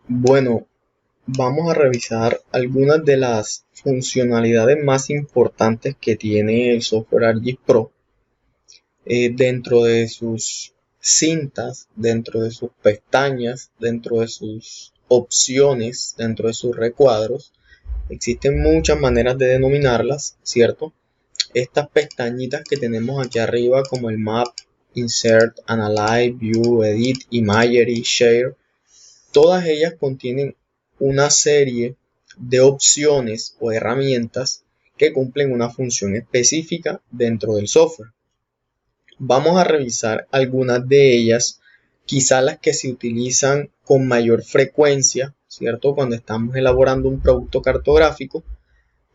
Bueno, vamos a revisar algunas de las funcionalidades más importantes que tiene el software ArcGIS Pro dentro de sus cintas, dentro de sus pestañas, dentro de sus opciones, dentro de sus recuadros. Existen muchas maneras de denominarlas, ¿cierto? Estas pestañitas que tenemos aquí arriba como el Map, Insert, Analyze, View, Edit, Imagery, Share, todas ellas contienen una serie de opciones o herramientas que cumplen una función específica dentro del software. Vamos a revisar algunas de ellas, quizás las que se utilizan con mayor frecuencia, ¿cierto? Cuando estamos elaborando un producto cartográfico,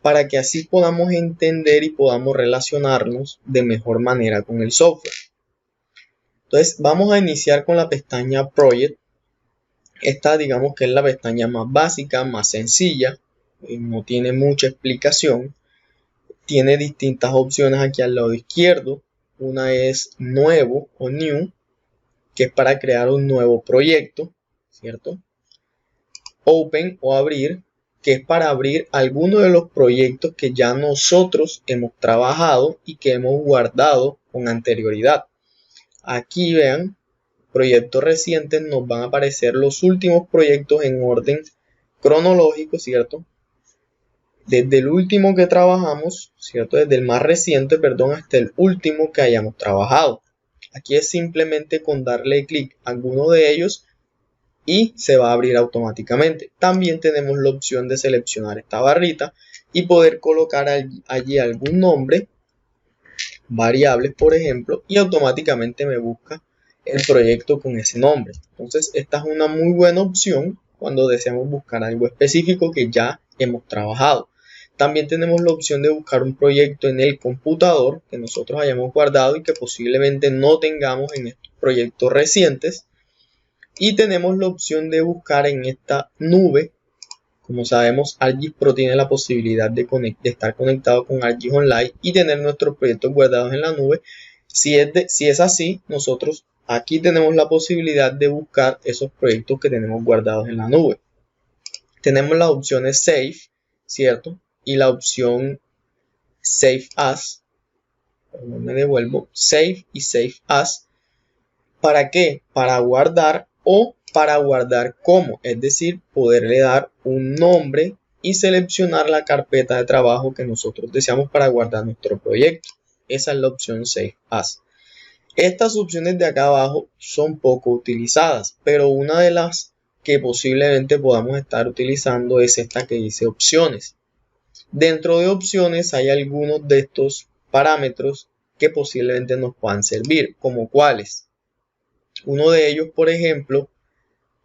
para que así podamos entender y podamos relacionarnos de mejor manera con el software. Entonces, vamos a iniciar con la pestaña Project. Esta digamos que es la pestaña más básica, más sencilla, no tiene mucha explicación. Tiene distintas opciones aquí al lado izquierdo. Una es nuevo o new, que es para crear un nuevo proyecto, ¿cierto? Open o abrir, que es para abrir alguno de los proyectos que ya nosotros hemos trabajado y que hemos guardado con anterioridad. Aquí vean, proyectos recientes, nos van a aparecer los últimos proyectos en orden cronológico, ¿cierto? Desde el último que trabajamos, ¿cierto? Desde el más reciente, perdón, hasta el último que hayamos trabajado. Aquí es simplemente con darle clic a alguno de ellos y se va a abrir automáticamente. También tenemos la opción de seleccionar esta barrita y poder colocar allí algún nombre, variables por ejemplo, y automáticamente me busca el proyecto con ese nombre. Entonces esta es una muy buena opción cuando deseamos buscar algo específico que ya hemos trabajado. También tenemos la opción de buscar un proyecto en el computador que nosotros hayamos guardado y que posiblemente no tengamos en estos proyectos recientes. Y tenemos la opción de buscar en esta nube. Como sabemos, ArcGIS Pro tiene la posibilidad de estar conectado con ArcGIS Online y tener nuestros proyectos guardados en la nube. Si es así, nosotros aquí tenemos la posibilidad de buscar esos proyectos que tenemos guardados en la nube. Tenemos las opciones Save, ¿cierto? Y la opción Save As. Me devuelvo. Save y Save As. ¿Para qué? Para guardar o para guardar como, es decir, poderle dar un nombre y seleccionar la carpeta de trabajo que nosotros deseamos para guardar nuestro proyecto. Esa es la opción Save As. Estas opciones de acá abajo son poco utilizadas, pero una de las que posiblemente podamos estar utilizando es esta que dice opciones. Dentro de opciones hay algunos de estos parámetros que posiblemente nos puedan servir, como cuáles. Uno de ellos, por ejemplo,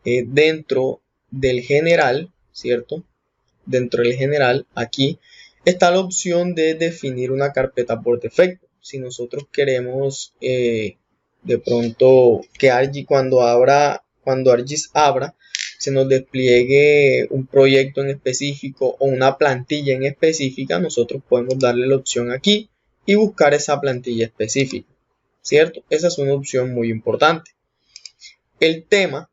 dentro del general, ¿cierto? Dentro del general, aquí está la opción de definir una carpeta por defecto. Si nosotros queremos de pronto que ArcGIS cuando ArcGIS abra, se nos despliegue un proyecto en específico o una plantilla en específica, nosotros podemos darle la opción aquí y buscar esa plantilla específica, ¿cierto? Esa es una opción muy importante. El tema,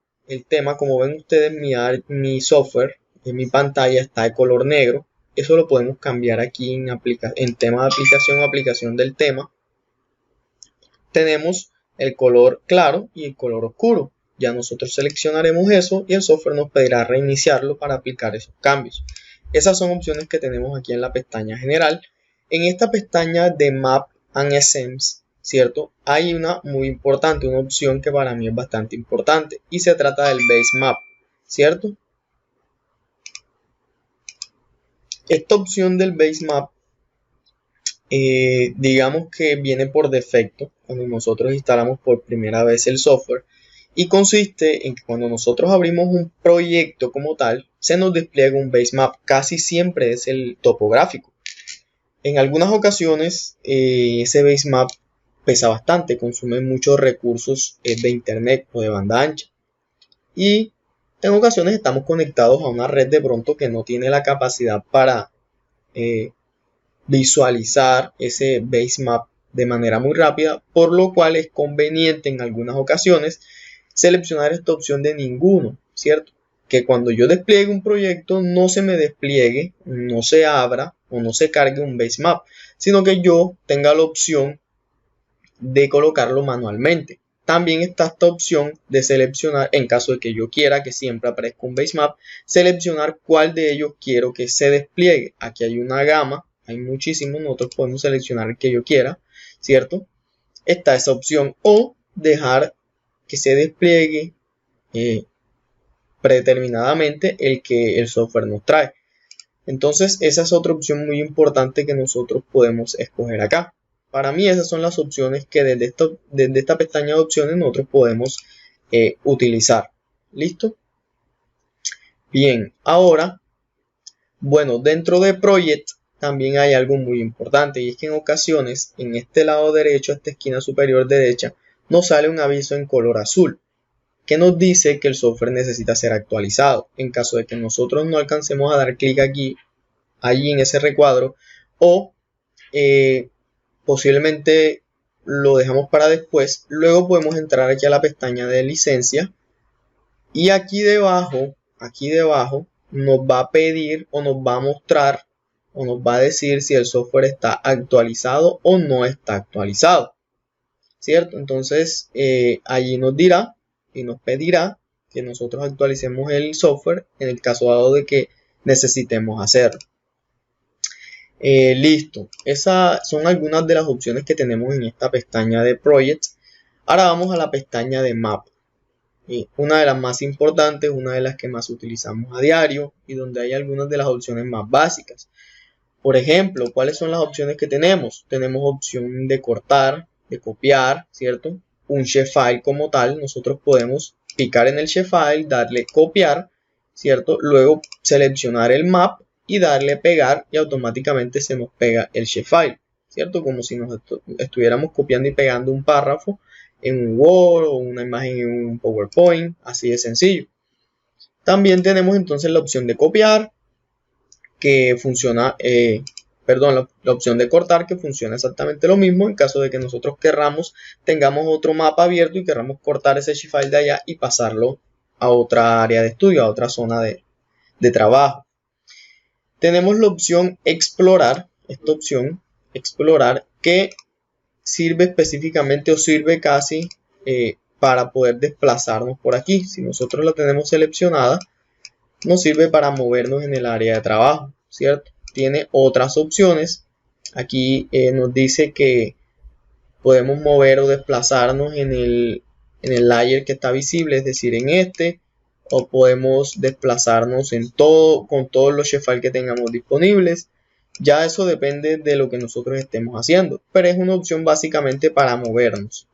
como ven ustedes, mi software, en mi pantalla está de color negro. Eso lo podemos cambiar aquí en tema de aplicación o aplicación del tema. Tenemos el color claro y el color oscuro. Ya nosotros seleccionaremos eso y el software nos pedirá reiniciarlo para aplicar esos cambios. Esas son opciones que tenemos aquí en la pestaña general. En esta pestaña de Map and SEMS, ¿cierto? Hay una muy importante, una opción que para mí es bastante importante y se trata del Base Map, ¿cierto? Esta opción del Base Map, digamos que viene por defecto cuando nosotros instalamos por primera vez el software y consiste en que cuando nosotros abrimos un proyecto como tal, se nos despliega un Base Map, casi siempre es el topográfico. En algunas ocasiones ese Base Map pesa bastante, consume muchos recursos de internet o de banda ancha y en ocasiones estamos conectados a una red de pronto que no tiene la capacidad para visualizar ese Base Map de manera muy rápida, por lo cual es conveniente en algunas ocasiones seleccionar esta opción de ninguno, ¿cierto? que cuando yo despliegue un proyecto no se me despliegue, no se abra o no se cargue un basemap, sino que yo tenga la opción de colocarlo manualmente. También está esta opción de seleccionar, en caso de que yo quiera que siempre aparezca un basemap, seleccionar cuál de ellos quiero que se despliegue. Aquí hay una gama, hay muchísimos, nosotros podemos seleccionar el que yo quiera, ¿cierto? Está esa opción, o dejar que se despliegue predeterminadamente el que el software nos trae. Entonces esa es otra opción muy importante que nosotros podemos escoger acá. Para mí esas son las opciones que desde esta pestaña de opciones nosotros podemos utilizar. ¿Listo? Bien, ahora, bueno, dentro de Project también hay algo muy importante, y es que en ocasiones en este lado derecho, esta esquina superior derecha, nos sale un aviso en color azul que nos dice que el software necesita ser actualizado. En caso de que nosotros no alcancemos a dar clic allí en ese recuadro, o posiblemente lo dejamos para después, luego podemos entrar aquí a la pestaña de licencia y aquí debajo nos va a pedir o nos va a mostrar o nos va a decir si el software está actualizado o no está actualizado, ¿cierto? Entonces allí nos dirá y nos pedirá que nosotros actualicemos el software en el caso dado de que necesitemos hacerlo. Listo, esas son algunas de las opciones que tenemos en esta pestaña de Projects. Ahora vamos a la pestaña de Map. Una de las más importantes, una de las que más utilizamos a diario y donde hay algunas de las opciones más básicas. Por ejemplo, ¿cuáles son las opciones que tenemos? Tenemos opción de cortar, de copiar, ¿cierto? Un shapefile como tal, nosotros podemos picar en el shapefile, darle copiar, ¿cierto? Luego seleccionar el map y darle pegar y automáticamente se nos pega el shapefile, ¿cierto? Como si nos estuviéramos copiando y pegando un párrafo en un Word o una imagen en un PowerPoint, así de sencillo. También tenemos entonces la opción de copiar, que funciona, la opción de cortar, que funciona exactamente lo mismo en caso de que nosotros tengamos otro mapa abierto y querramos cortar ese shapefile de allá y pasarlo a otra área de estudio, a otra zona de trabajo. Tenemos la opción explorar, esta opción explorar, que sirve específicamente o sirve casi para poder desplazarnos por aquí. Si nosotros la tenemos seleccionada, nos sirve para movernos en el área de trabajo, ¿cierto? Tiene otras opciones. Aquí nos dice que podemos mover o desplazarnos en el layer que está visible, es decir, en este, o podemos desplazarnos con todos los shapefiles que tengamos disponibles. Ya eso depende de lo que nosotros estemos haciendo, pero es una opción básicamente para movernos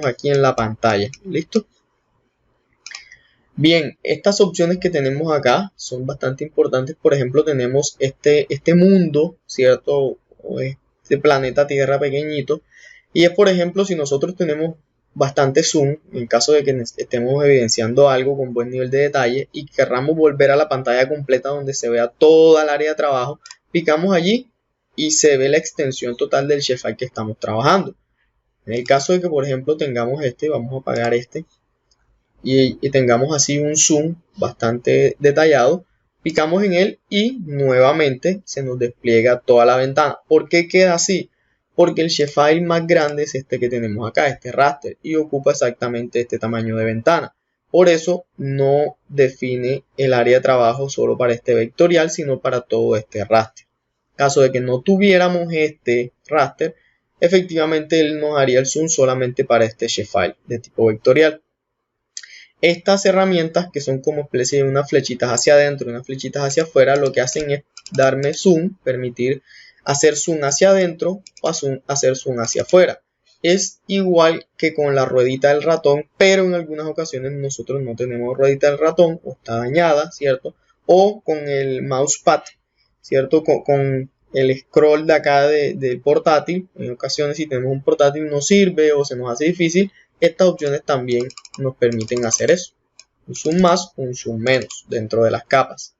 aquí en la pantalla. ¿Listo? Bien, estas opciones que tenemos acá son bastante importantes. Por ejemplo, tenemos este mundo, ¿cierto? O este planeta Tierra pequeñito. Y es, por ejemplo, si nosotros tenemos bastante zoom, en caso de que estemos evidenciando algo con buen nivel de detalle y querramos volver a la pantalla completa donde se vea toda el área de trabajo, picamos allí y se ve la extensión total del shapefile que estamos trabajando. En el caso de que, por ejemplo, tengamos vamos a apagar y tengamos así un zoom bastante detallado, picamos en él y nuevamente se nos despliega toda la ventana. ¿Por qué queda así? Porque el shapefile más grande es este que tenemos acá, este raster, y ocupa exactamente este tamaño de ventana. Por eso no define el área de trabajo solo para este vectorial, sino para todo este raster. En caso de que no tuviéramos este raster, efectivamente él nos haría el zoom solamente para este shapefile de tipo vectorial. Estas herramientas, que son como especie de unas flechitas hacia adentro y unas flechitas hacia afuera, lo que hacen es darme zoom, permitir hacer zoom hacia adentro o hacer zoom hacia afuera. Es igual que con la ruedita del ratón, pero en algunas ocasiones nosotros no tenemos ruedita del ratón o está dañada, ¿cierto? O con el mousepad, ¿cierto? Con el scroll de acá del portátil. En ocasiones, si tenemos un portátil no sirve o se nos hace difícil, estas opciones también nos permiten hacer eso. Un zoom más, un zoom menos dentro de las capas.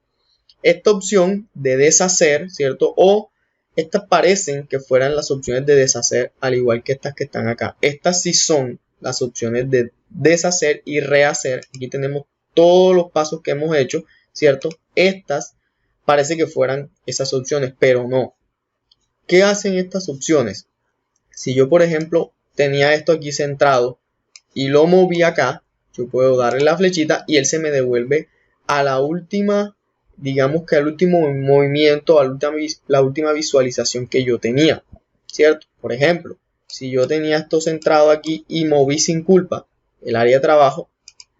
Esta opción de deshacer, ¿cierto? O estas parecen que fueran las opciones de deshacer, al igual que estas que están acá. Estas sí son las opciones de deshacer y rehacer. Aquí tenemos todos los pasos que hemos hecho, ¿cierto? Estas parece que fueran esas opciones, pero no. ¿Qué hacen estas opciones? Si yo, por ejemplo, tenía esto aquí centrado y lo moví acá, yo puedo darle la flechita y él se me devuelve a la última, digamos que al último movimiento, a la última visualización que yo tenía, ¿cierto? Por ejemplo, si yo tenía esto centrado aquí y moví sin culpa el área de trabajo,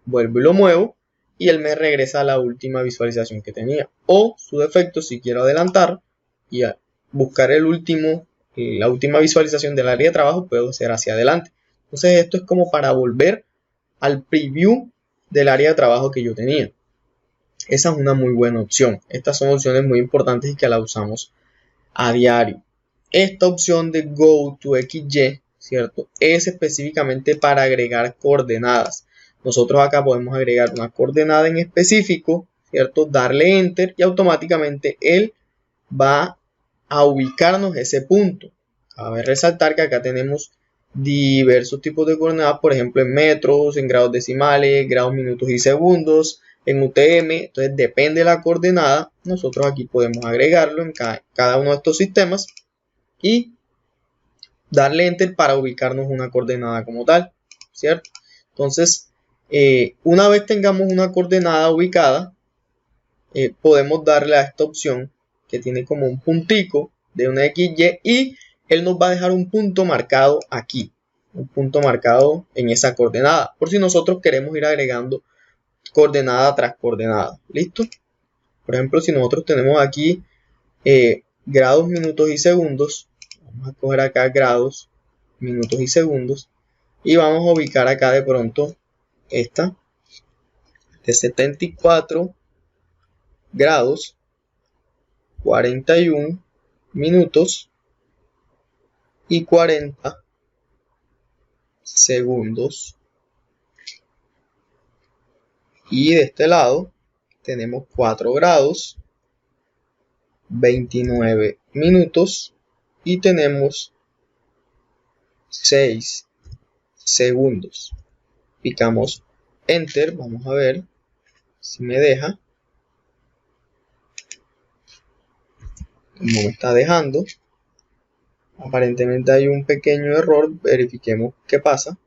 vuelvo y lo muevo y él me regresa a la última visualización que tenía. O su defecto, si quiero adelantar y buscar la última visualización del área de trabajo, puedo hacer hacia adelante. Entonces esto es como para volver al preview del área de trabajo que yo tenía. Esa es una muy buena opción. Estas son opciones muy importantes y que las usamos a diario. Esta opción de Go to XY, ¿cierto? Es específicamente para agregar coordenadas. Nosotros acá podemos agregar una coordenada en específico, ¿cierto? Darle Enter y automáticamente él va a ubicarnos ese punto. Cabe resaltar que acá tenemos diversos tipos de coordenadas, por ejemplo en metros, en grados decimales, grados, minutos y segundos, en UTM. Entonces depende de la coordenada, nosotros aquí podemos agregarlo en cada uno de estos sistemas y darle Enter para ubicarnos una coordenada como tal, ¿cierto? Entonces, una vez tengamos una coordenada ubicada, podemos darle a esta opción que tiene como un puntico de una XY y él nos va a dejar un punto marcado aquí, un punto marcado en esa coordenada, por si nosotros queremos ir agregando coordenada tras coordenada. ¿Listo? Por ejemplo, si nosotros tenemos aquí grados, minutos y segundos, vamos a coger acá grados, minutos y segundos y vamos a ubicar acá de pronto esta de 74 grados, 41 minutos y 40 segundos. Y de este lado tenemos 4 grados, 29 minutos y tenemos 6 segundos. Picamos Enter, vamos a ver si me deja. No me está dejando. Aparentemente hay un pequeño error, verifiquemos qué pasa.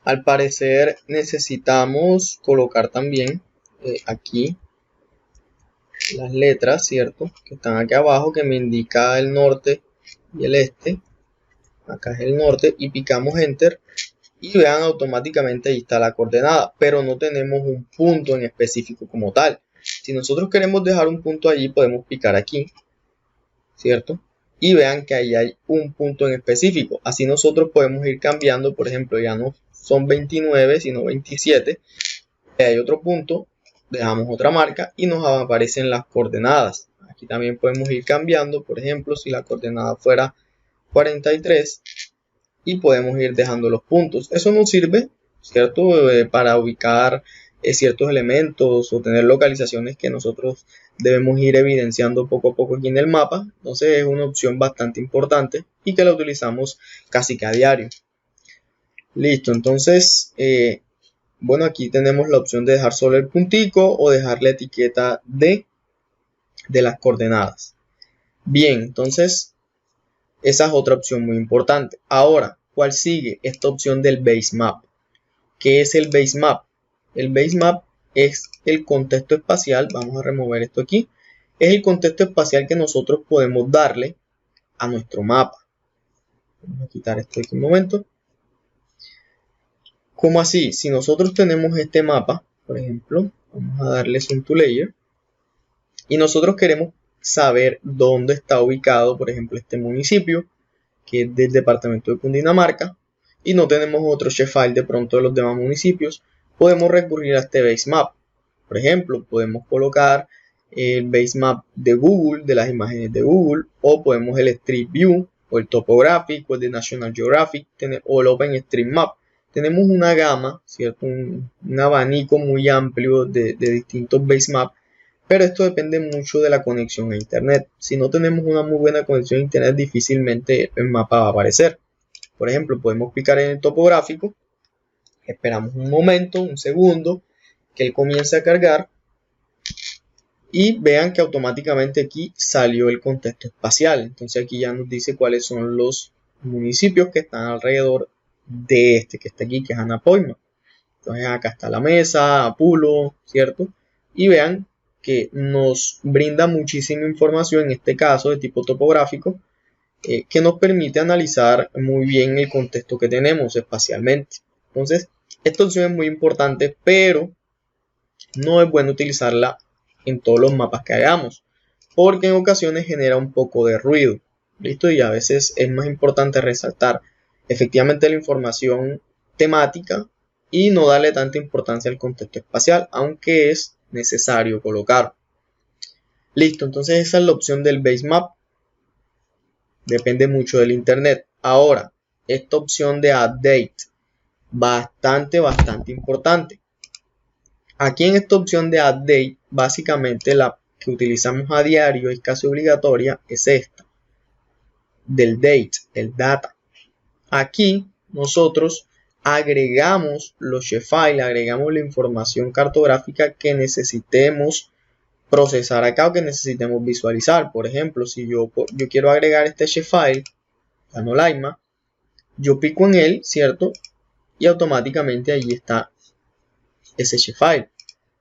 Al parecer necesitamos colocar también aquí las letras, ¿cierto? Que están aquí abajo, que me indica el norte y el este. Acá es el norte y picamos Enter y vean, automáticamente ahí está la coordenada, pero no tenemos un punto en específico como tal. Si nosotros queremos dejar un punto allí, podemos picar aquí, ¿cierto? Y vean que ahí hay un punto en específico. Así nosotros podemos ir cambiando, por ejemplo, ya no son 29, sino 27. Hay otro punto, dejamos otra marca y nos aparecen las coordenadas. Aquí también podemos ir cambiando, por ejemplo, si la coordenada fuera 43 y podemos ir dejando los puntos. Eso nos sirve, ¿cierto? Para ubicar ciertos elementos o tener localizaciones que nosotros debemos ir evidenciando poco a poco aquí en el mapa. Entonces es una opción bastante importante y que la utilizamos casi que a diario. Listo, entonces bueno, aquí tenemos la opción de dejar solo el puntico o dejar la etiqueta de las coordenadas. Bien, entonces esa es otra opción muy importante. Ahora, ¿cuál sigue? Esta opción del base map. ¿Qué es el base map? El base map es el contexto espacial. Vamos a remover esto aquí. Es el contexto espacial que nosotros podemos darle a nuestro mapa. Vamos a quitar esto aquí un momento. ¿Cómo así? Si nosotros tenemos este mapa, por ejemplo, vamos a darle Zoom to Layer y nosotros queremos saber dónde está ubicado, por ejemplo, este municipio, que es del departamento de Cundinamarca, y no tenemos otro shapefile de pronto de los demás municipios, podemos recurrir a este base map. Por ejemplo, podemos colocar el base map de Google, de las imágenes de Google, o podemos el Street View, o el Topographic, o el de National Geographic, o el OpenStreetMap. Tenemos una gama, ¿cierto? Un abanico muy amplio de distintos base maps, pero esto depende mucho de la conexión a internet. Si no tenemos una muy buena conexión a internet, difícilmente el mapa va a aparecer. Por ejemplo, podemos picar en el topográfico, Esperamos un momento, un segundo, que él comience a cargar y vean que automáticamente aquí salió el contexto espacial. Entonces aquí ya nos dice cuáles son los municipios que están alrededor de este que está aquí, que es Anapoima. Entonces acá está la mesa, Apulo, ¿cierto? Y vean que nos brinda muchísima información, en este caso de tipo topográfico, que nos permite analizar muy bien el contexto que tenemos espacialmente. Entonces, esta opción es muy importante, pero no es bueno utilizarla en todos los mapas que hagamos, porque en ocasiones genera un poco de ruido. ¿Listo? Y a veces es más importante resaltar efectivamente la información temática y no darle tanta importancia al contexto espacial, aunque es necesario colocar. Listo, entonces esa es la opción del base map. Depende mucho del internet. Ahora, esta opción de update, bastante importante. Aquí en esta opción de update, básicamente la que utilizamos a diario, es casi obligatoria, es esta, del date, el data. Aquí nosotros agregamos los shapefiles, agregamos la información cartográfica que necesitemos procesar acá o que necesitemos visualizar. Por ejemplo, si yo quiero agregar este shapefile, Canolaima, yo pico en él, ¿cierto? Y automáticamente allí está ese shapefile.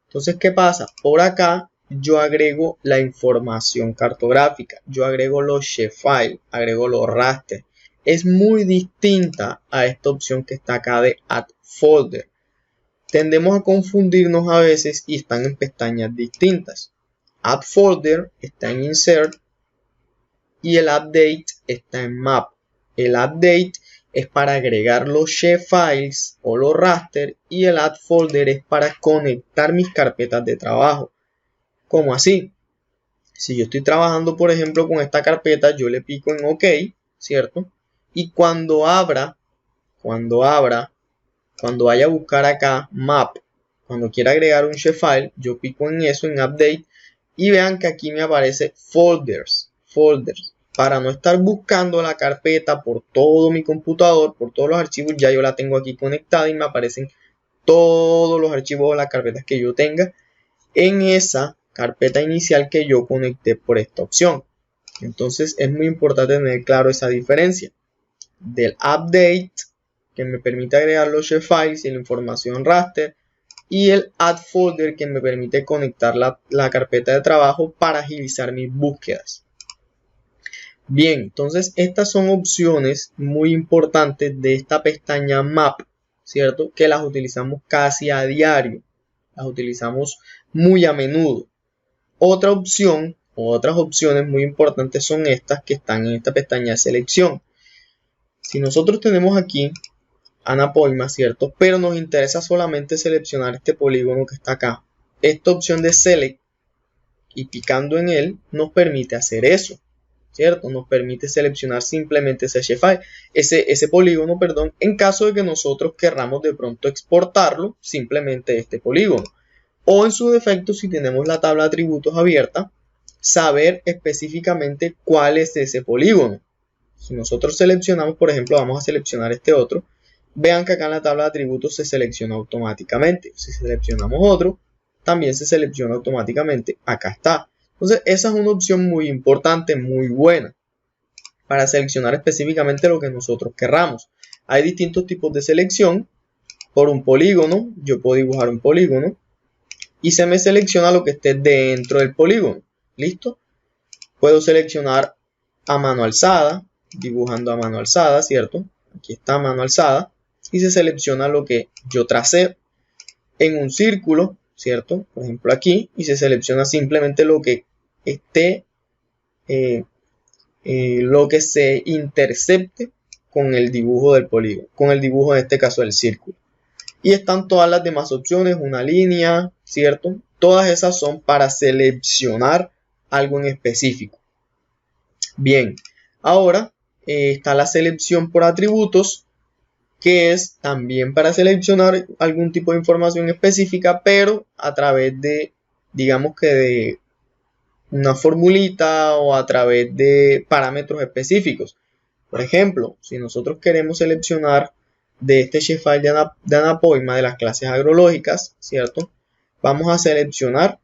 Entonces, ¿qué pasa? Por acá yo agrego la información cartográfica, yo agrego los shapefiles, agrego los raster. Es muy distinta a esta opción que está acá de Add Folder. Tendemos a confundirnos a veces y están en pestañas distintas. Add Folder está en Insert y el Update está en Map. El Update es para agregar los shapefiles o los raster y el Add Folder es para conectar mis carpetas de trabajo. ¿Cómo así? Si yo estoy trabajando, por ejemplo, con esta carpeta, yo le pico en OK, ¿cierto? Y cuando vaya a buscar acá Map, cuando quiera agregar un shapefile, yo pico en eso, en Update, y vean que aquí me aparece Folders, para no estar buscando la carpeta por todo mi computador, por todos los archivos, ya yo la tengo aquí conectada y me aparecen todos los archivos o las carpetas que yo tenga en esa carpeta inicial que yo conecté por esta opción. Entonces es muy importante tener claro esa diferencia del update, que me permite agregar los shapefiles y la información raster, y el add folder, que me permite conectar la carpeta de trabajo para agilizar mis búsquedas. Bien, entonces estas son opciones muy importantes de esta pestaña Map, ¿cierto? Que las utilizamos casi a diario, las utilizamos muy a menudo. Otra opción o otras opciones muy importantes son estas que están en esta pestaña de selección. Si nosotros tenemos aquí Anapoima, ¿cierto? Pero nos interesa solamente seleccionar este polígono que está acá. Esta opción de Select y picando en él nos permite hacer eso, ¿cierto? Nos permite seleccionar simplemente ese shapefile, ese polígono, perdón, en caso de que nosotros querramos de pronto exportarlo, simplemente este polígono. O en su defecto, si tenemos la tabla de atributos abierta, saber específicamente cuál es ese polígono. Si nosotros seleccionamos, por ejemplo, vamos a seleccionar este otro, vean que acá en la tabla de atributos se selecciona automáticamente. Si seleccionamos otro, también se selecciona automáticamente. Acá está. Entonces, esa es una opción muy importante, muy buena, para seleccionar específicamente lo que nosotros querramos. Hay distintos tipos de selección. Por un polígono, yo puedo dibujar un polígono y se me selecciona lo que esté dentro del polígono. ¿Listo? Puedo seleccionar a mano alzada, dibujando a mano alzada, ¿cierto? Aquí está a mano alzada y se selecciona lo que yo tracé en un círculo, ¿cierto? Por ejemplo aquí, y se selecciona simplemente lo que esté, lo que se intercepte con el dibujo del polígono, con el dibujo en este caso del círculo. Y están todas las demás opciones, una línea, ¿cierto? Todas esas son para seleccionar algo en específico. Bien, ahora está la selección por atributos, que es también para seleccionar algún tipo de información específica, pero a través de, digamos que de una formulita o a través de parámetros específicos. Por ejemplo, si nosotros queremos seleccionar de este shapefile de Anapoima de las clases agrológicas, ¿cierto? Vamos a seleccionar,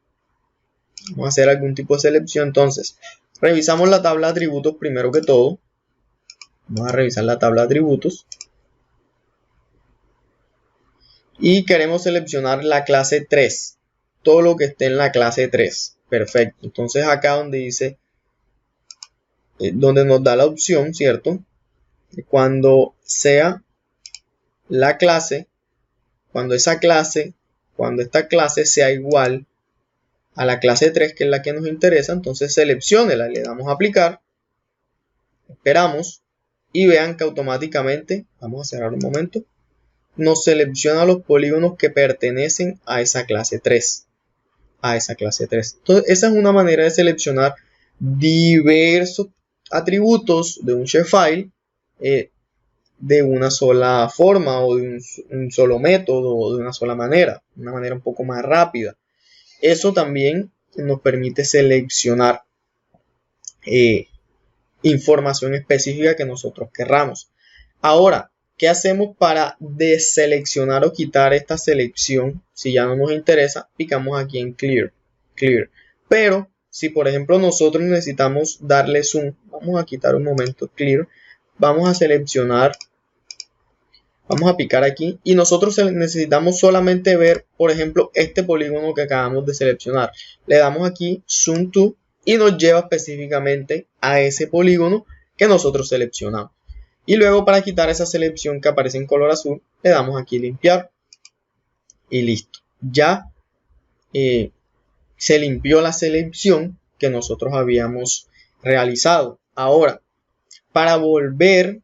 vamos a hacer algún tipo de selección. Entonces, revisamos la tabla de atributos primero que todo. Vamos a revisar la tabla de atributos. Y queremos seleccionar la clase 3. Todo lo que esté en la clase 3. Perfecto. Entonces acá donde dice, donde nos da la opción, ¿cierto? Cuando sea la clase, cuando esta clase sea igual a la clase 3, que es la que nos interesa, entonces selecciónela, le damos a aplicar, esperamos y vean que automáticamente, vamos a cerrar un momento, nos selecciona los polígonos que pertenecen a esa clase 3. Entonces esa es una manera de seleccionar diversos atributos de un shapefile de una sola forma o de un solo método o de una sola manera, una manera un poco más rápida. Eso también nos permite seleccionar información específica que nosotros querramos. Ahora, ¿qué hacemos para deseleccionar o quitar esta selección? Si ya no nos interesa, picamos aquí en Clear. Pero si por ejemplo nosotros necesitamos darle zoom, vamos a quitar un momento Clear, vamos a seleccionar, vamos a picar aquí y nosotros necesitamos solamente ver, por ejemplo, este polígono que acabamos de seleccionar. Le damos aquí Zoom to y nos lleva específicamente a ese polígono que nosotros seleccionamos. Y luego para quitar esa selección que aparece en color azul, le damos aquí limpiar y listo. Ya se limpió la selección que nosotros habíamos realizado. Ahora, para volver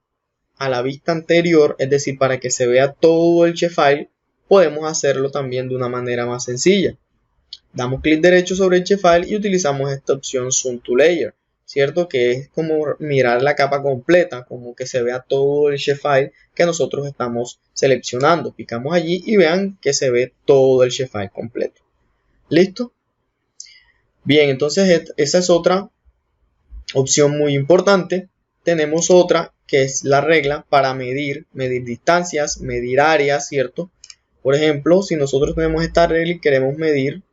a la vista anterior, es decir, para que se vea todo el shapefile, podemos hacerlo también de una manera más sencilla. Damos clic derecho sobre el shapefile y utilizamos esta opción Zoom to Layer, ¿cierto? Que es como mirar la capa completa, como que se vea todo el shapefile que nosotros estamos seleccionando. Picamos allí y vean que se ve todo el shapefile completo. ¿Listo? Bien, entonces esa es otra opción muy importante. Tenemos otra que es la regla para medir distancias, medir áreas, ¿cierto? Por ejemplo, si nosotros tenemos esta regla y queremos medir,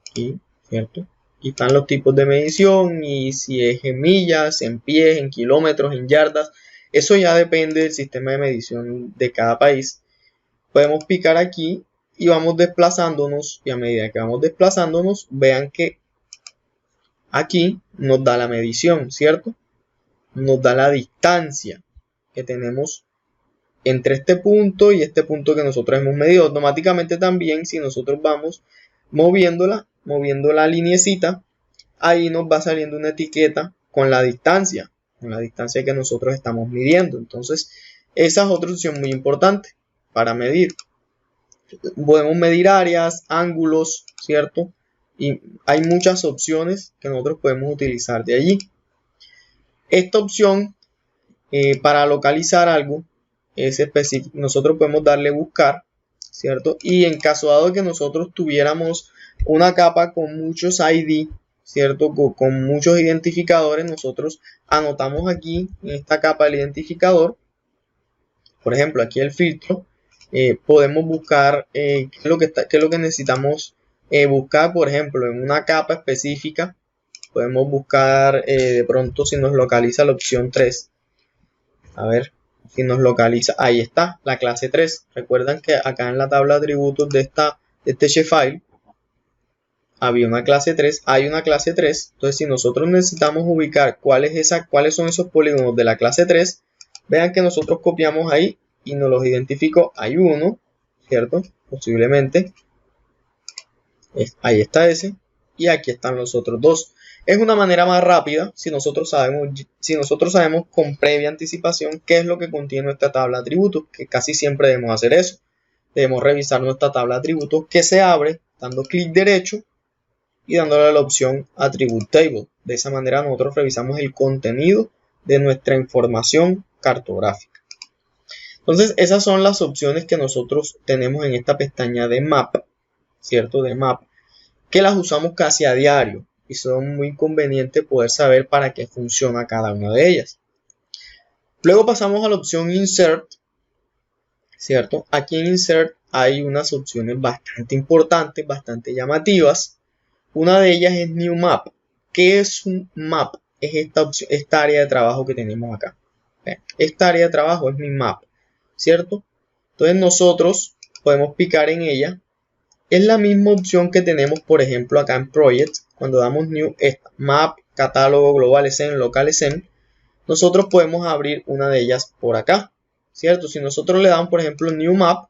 aquí, ¿cierto? Aquí están los tipos de medición y si es en millas, en pies, en kilómetros, en yardas. Eso ya depende del sistema de medición de cada país. Podemos picar aquí y vamos desplazándonos y a medida que vamos desplazándonos, vean que aquí nos da la medición, ¿cierto? Nos da la distancia que tenemos entre este punto y este punto que nosotros hemos medido. Automáticamente también, si nosotros vamos moviendo la linecita, ahí nos va saliendo una etiqueta con la distancia que nosotros estamos midiendo. Entonces, esa es otra opción muy importante para medir. Podemos medir áreas, ángulos, ¿cierto? Y hay muchas opciones que nosotros podemos utilizar de allí. Esta opción para localizar algo es específico. Nosotros podemos darle buscar, ¿cierto? Y en caso dado que nosotros tuviéramos una capa con muchos ID, ¿cierto? Con muchos identificadores, nosotros anotamos aquí en esta capa el identificador. Por ejemplo, aquí el filtro. Podemos buscar qué es lo que necesitamos buscar, por ejemplo, en una capa específica. Podemos buscar de pronto si nos localiza la opción 3. A ver si nos localiza. Ahí está, la clase 3. Recuerdan que acá en la tabla de atributos de este shapefile había una clase 3. Hay una clase 3. Entonces, si nosotros necesitamos ubicar cuáles son esos polígonos de la clase 3, vean que nosotros copiamos ahí y nos los identificó. Hay uno, ¿cierto? Posiblemente. Ahí está ese. Y aquí están los otros dos. Es una manera más rápida si nosotros sabemos con previa anticipación qué es lo que contiene esta tabla de atributos, que casi siempre debemos hacer eso. Debemos revisar nuestra tabla de atributos que se abre dando clic derecho y dándole a la opción Attribute Table. De esa manera nosotros revisamos el contenido de nuestra información cartográfica. Entonces esas son las opciones que nosotros tenemos en esta pestaña de Map, ¿cierto? De Map, que las usamos casi a diario. Y son muy convenientes poder saber para qué funciona cada una de ellas. Luego pasamos a la opción Insert. ¿cierto? Aquí en Insert hay unas opciones bastante importantes, bastante llamativas. Una de ellas es New Map. ¿Qué es un map? Es esta opción, esta área de trabajo que tenemos acá. Esta área de trabajo es mi map, ¿cierto? Entonces nosotros podemos picar en ella. Es la misma opción que tenemos, por ejemplo, acá en Project. Cuando damos New, esta, Map, Catálogo, Global Scene, Local Scene, nosotros podemos abrir una de ellas por acá, ¿cierto? Si nosotros le damos, por ejemplo, New Map,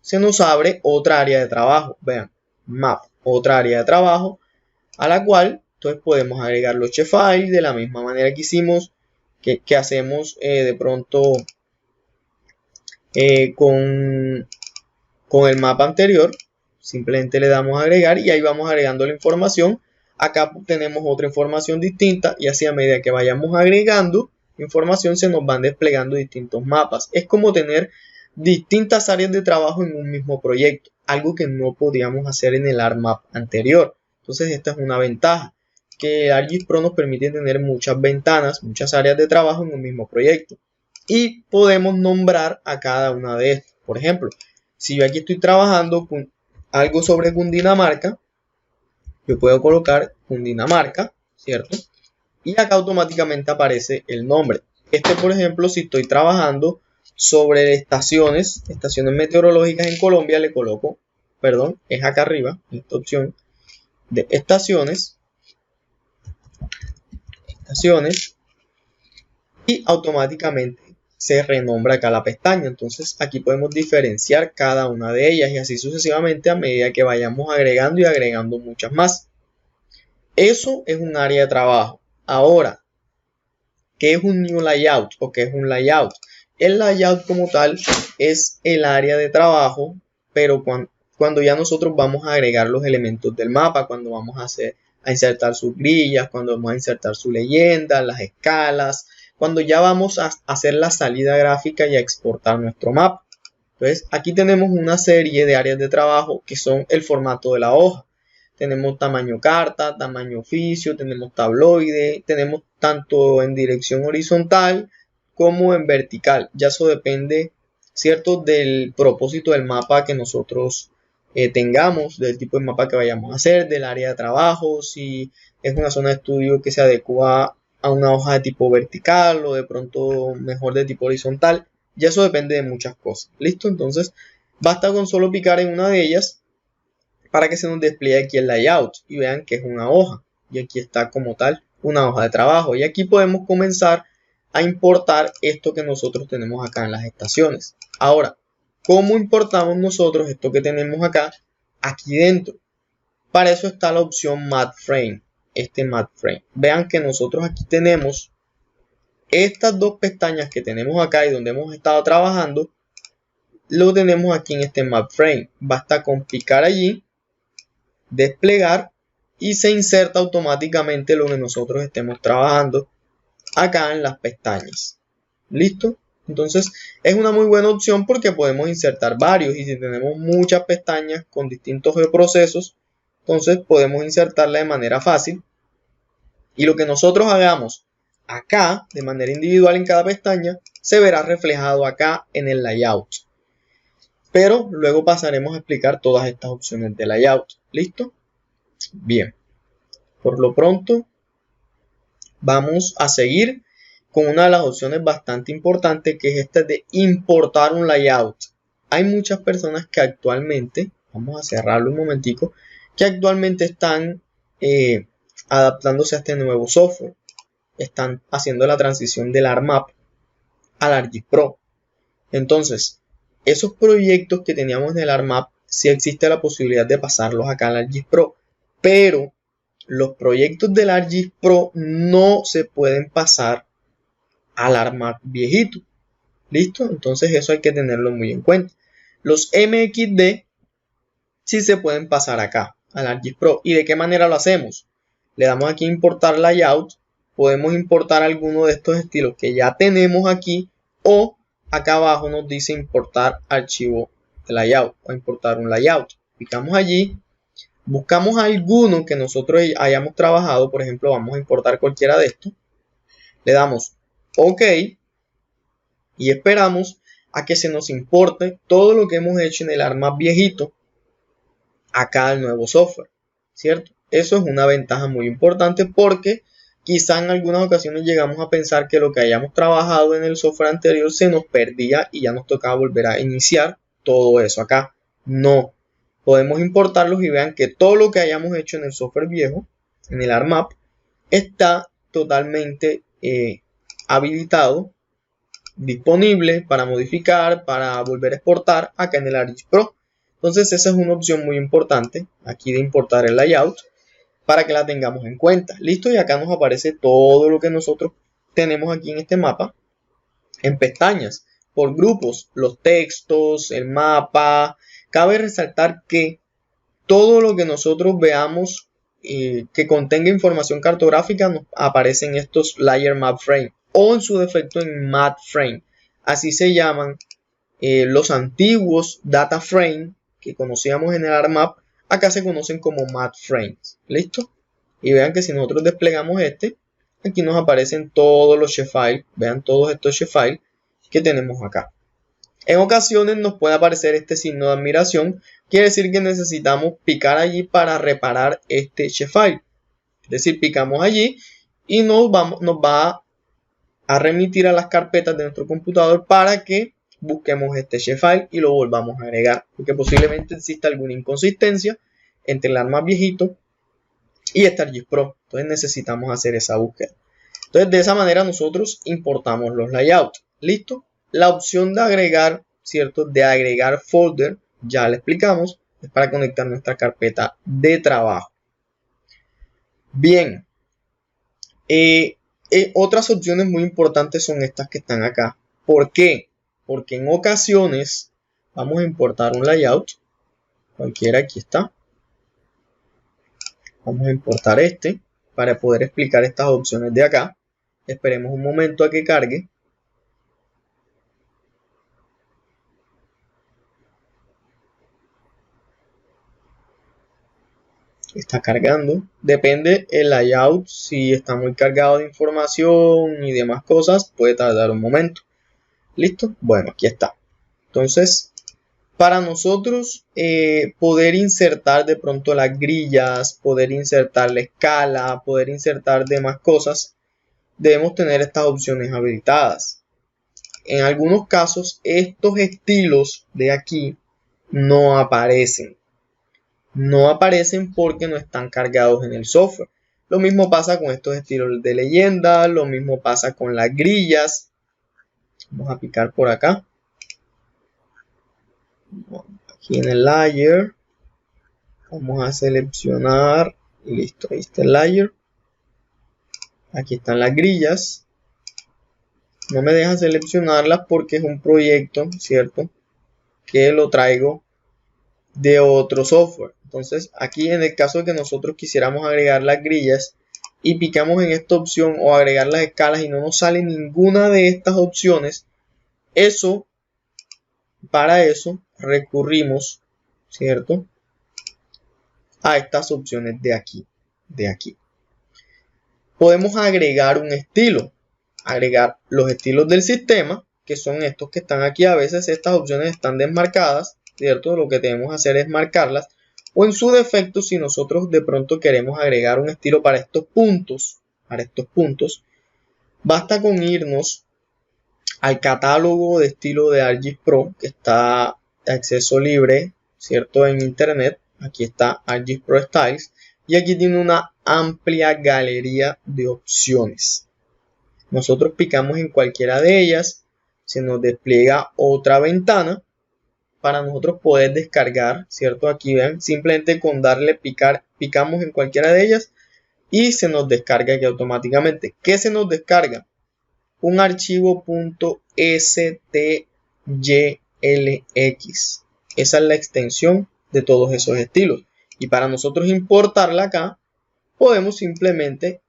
se nos abre otra área de trabajo. Vean, Map, otra área de trabajo, a la cual entonces podemos agregar los files de la misma manera que hicimos, que hacemos de pronto con el mapa anterior. Simplemente le damos a agregar y ahí vamos agregando la información. Acá tenemos otra información distinta y así a medida que vayamos agregando información se nos van desplegando distintos mapas. Es como tener distintas áreas de trabajo en un mismo proyecto, algo que no podíamos hacer en el ArcMap anterior. Entonces esta es una ventaja, que ArcGIS Pro nos permite tener muchas ventanas, muchas áreas de trabajo en un mismo proyecto. Y podemos nombrar a cada una de estas. Por ejemplo, si yo aquí estoy trabajando con algo sobre Cundinamarca, yo puedo colocar Cundinamarca, ¿cierto? Y acá automáticamente aparece el nombre. Por ejemplo, si estoy trabajando sobre estaciones meteorológicas en Colombia, le coloco, perdón, es acá arriba, esta opción de estaciones, y automáticamente se renombra acá la pestaña. Entonces aquí podemos diferenciar cada una de ellas y así sucesivamente a medida que vayamos agregando y agregando muchas más. Eso es un área de trabajo. Ahora, ¿qué es un new layout o qué es un layout? El layout como tal es el área de trabajo, pero cuando ya nosotros vamos a agregar los elementos del mapa, cuando vamos a insertar sus grillas, cuando vamos a insertar su leyenda, las escalas, cuando ya vamos a hacer la salida gráfica y a exportar nuestro mapa. Entonces aquí tenemos una serie de áreas de trabajo que son el formato de la hoja. Tenemos tamaño carta, tamaño oficio, tenemos tabloide, tenemos tanto en dirección horizontal como en vertical. Ya eso depende, ¿cierto?, del propósito del mapa que nosotros tengamos, del tipo de mapa que vayamos a hacer, del área de trabajo, si es una zona de estudio que se adecua a una hoja de tipo vertical o de pronto mejor de tipo horizontal. Ya eso depende de muchas cosas. ¿Listo? Entonces, basta con solo picar en una de ellas para que se nos despliegue aquí el layout y vean que es una hoja. Y aquí está como tal una hoja de trabajo. Y aquí podemos comenzar a importar esto que nosotros tenemos acá en las estaciones. Ahora, ¿cómo importamos nosotros esto que tenemos acá aquí dentro? Para eso está la opción Matte Frame. Matte Frame. Vean que nosotros aquí tenemos estas dos pestañas que tenemos acá y donde hemos estado trabajando, lo tenemos aquí en este Matte Frame. Basta con picar allí, desplegar y se inserta automáticamente lo que nosotros estemos trabajando acá en las pestañas. ¿Listo? Entonces es una muy buena opción porque podemos insertar varios y si tenemos muchas pestañas con distintos procesos, entonces podemos insertarla de manera fácil y lo que nosotros hagamos acá de manera individual en cada pestaña se verá reflejado acá en el layout. Pero luego pasaremos a explicar todas estas opciones de layout. ¿Listo? Bien. Por lo pronto vamos a seguir con una de las opciones bastante importantes, que es esta de importar un layout. Hay muchas personas que actualmente, vamos a cerrarlo un momentico, que actualmente están adaptándose a este nuevo software. Están haciendo la transición del ArcMap al ArcGIS Pro. Entonces, esos proyectos que teníamos en el ArcMap, sí existe la posibilidad de pasarlos acá al ArcGIS Pro, pero los proyectos del ArcGIS Pro no se pueden pasar al ArcMap viejito. ¿Listo? Entonces eso hay que tenerlo muy en cuenta. Los MXD sí se pueden pasar acá al ArcGIS Pro. ¿Y de qué manera lo hacemos? Le damos aquí importar layout. Podemos importar alguno de estos estilos que ya tenemos aquí, o acá abajo nos dice importar archivo de layout o importar un layout. Picamos allí, buscamos alguno que nosotros hayamos trabajado. Por ejemplo, vamos a importar cualquiera de estos. Le damos OK y esperamos a que se nos importe todo lo que hemos hecho en el ARMAP viejito acá al nuevo software, ¿cierto? Eso es una ventaja muy importante porque quizá en algunas ocasiones llegamos a pensar que lo que hayamos trabajado en el software anterior se nos perdía y ya nos tocaba volver a iniciar todo eso acá. No, podemos importarlos y vean que todo lo que hayamos hecho en el software viejo, en el ARMAP, está totalmente habilitado, disponible para modificar, para volver a exportar acá en el ArcGIS Pro. Entonces esa es una opción muy importante aquí de importar el layout para que la tengamos en cuenta. Listo, y acá nos aparece todo lo que nosotros tenemos aquí en este mapa en pestañas, por grupos, los textos, el mapa. Cabe resaltar que todo lo que nosotros veamos que contenga información cartográfica nos aparece en estos Layer Map Frame o en su defecto en Mat Frame. Así se llaman los antiguos Data Frame que conocíamos en el ARMAP. Acá se conocen como Mat Frames. ¿Listo? Y vean que si nosotros desplegamos aquí nos aparecen todos los shapefiles. Vean todos estos shapefiles que tenemos acá. En ocasiones nos puede aparecer este signo de admiración. Quiere decir que necesitamos picar allí para reparar este shapefile. Es decir, picamos allí y nos va a remitir a las carpetas de nuestro computador para que busquemos este shapefile y lo volvamos a agregar. Porque posiblemente exista alguna inconsistencia entre el ARMAP viejito y este ArcGIS Pro. Entonces necesitamos hacer esa búsqueda. Entonces de esa manera nosotros importamos los layouts. ¿Listo? La opción de agregar, ¿cierto? De agregar folder, ya le explicamos, es para conectar nuestra carpeta de trabajo. Bien. Otras opciones muy importantes son estas que están acá. ¿Por qué? Porque en ocasiones vamos a importar un layout. Cualquiera, aquí está. Vamos a importar este para poder explicar estas opciones de acá. Esperemos un momento a que cargue. Está cargando. Depende el layout. Si está muy cargado de información y demás cosas, puede tardar un momento. ¿Listo? Bueno, aquí está. Entonces, para nosotros poder insertar de pronto las grillas, poder insertar la escala, poder insertar demás cosas, debemos tener estas opciones habilitadas. En algunos casos, estos estilos de aquí no aparecen. No aparecen porque no están cargados en el software. Lo mismo pasa con estos estilos de leyenda, lo mismo pasa con las grillas. Vamos a picar por acá. Aquí en el layer. Vamos a seleccionar. Listo, ahí está el layer. Aquí están las grillas. No me deja seleccionarlas porque es un proyecto, ¿cierto? Que lo traigo de otro software. Entonces aquí en el caso de que nosotros quisiéramos agregar las grillas y picamos en esta opción o agregar las escalas y no nos sale ninguna de estas opciones, para eso recurrimos, ¿cierto? A estas opciones de aquí, Podemos agregar un estilo, agregar los estilos del sistema, que son estos que están aquí. A veces estas opciones están desmarcadas, ¿cierto? Lo que debemos hacer es marcarlas. O en su defecto, si nosotros de pronto queremos agregar un estilo para estos puntos, basta con irnos al catálogo de estilo de ArcGIS Pro, que está de acceso libre, ¿cierto? En internet. Aquí está ArcGIS Pro Styles. Y aquí tiene una amplia galería de opciones. Nosotros picamos en cualquiera de ellas. Se nos despliega otra ventana para nosotros poder descargar, ¿cierto? Aquí vean, simplemente con darle picar, picamos en cualquiera de ellas y se nos descarga aquí automáticamente. ¿Qué se nos descarga? Un archivo .stylx. Esa es la extensión de todos esos estilos. Y para nosotros importarla acá, podemos simplemente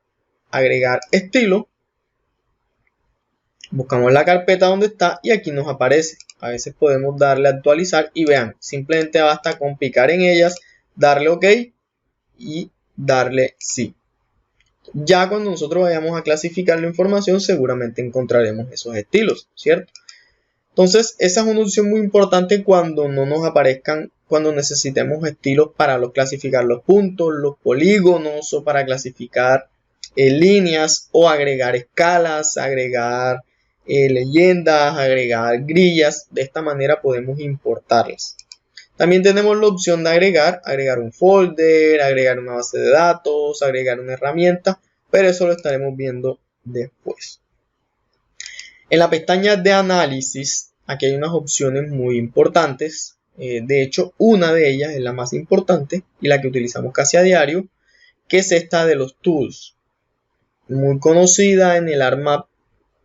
agregar estilo. Buscamos la carpeta donde está y aquí nos aparece. A veces podemos darle a actualizar y vean, simplemente basta con picar en ellas, darle OK y darle sí. Ya cuando nosotros vayamos a clasificar la información, seguramente encontraremos esos estilos, ¿cierto? Entonces, esa es una opción muy importante cuando no nos aparezcan, cuando necesitemos estilos para clasificar los puntos, los polígonos o para clasificar líneas o agregar escalas, agregar leyendas, agregar grillas. De esta manera podemos importarlas. También tenemos la opción de agregar un folder, agregar una base de datos, agregar una herramienta, pero eso lo estaremos viendo después. En la pestaña de análisis, aquí hay unas opciones muy importantes. De hecho, una de ellas es la más importante y la que utilizamos casi a diario, que es esta de los tools, muy conocida en el ArcMap,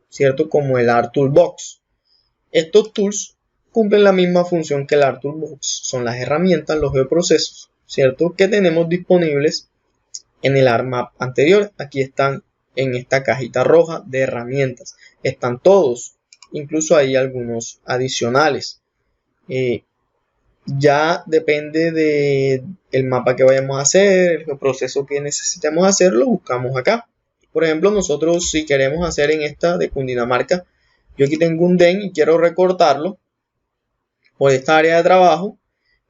¿cierto? Como el ArcToolbox. Estos tools cumplen la misma función que el ArcToolbox. Son las herramientas, los geoprocesos, ¿cierto? Que tenemos disponibles en el ArcMap anterior. Aquí están en esta cajita roja de herramientas. Están todos, incluso hay algunos adicionales. Ya depende del mapa que vayamos a hacer, el geoproceso que necesitemos hacer, lo buscamos acá. Por ejemplo, nosotros si queremos hacer en esta de Cundinamarca, yo aquí tengo un DEN y quiero recortarlo por esta área de trabajo,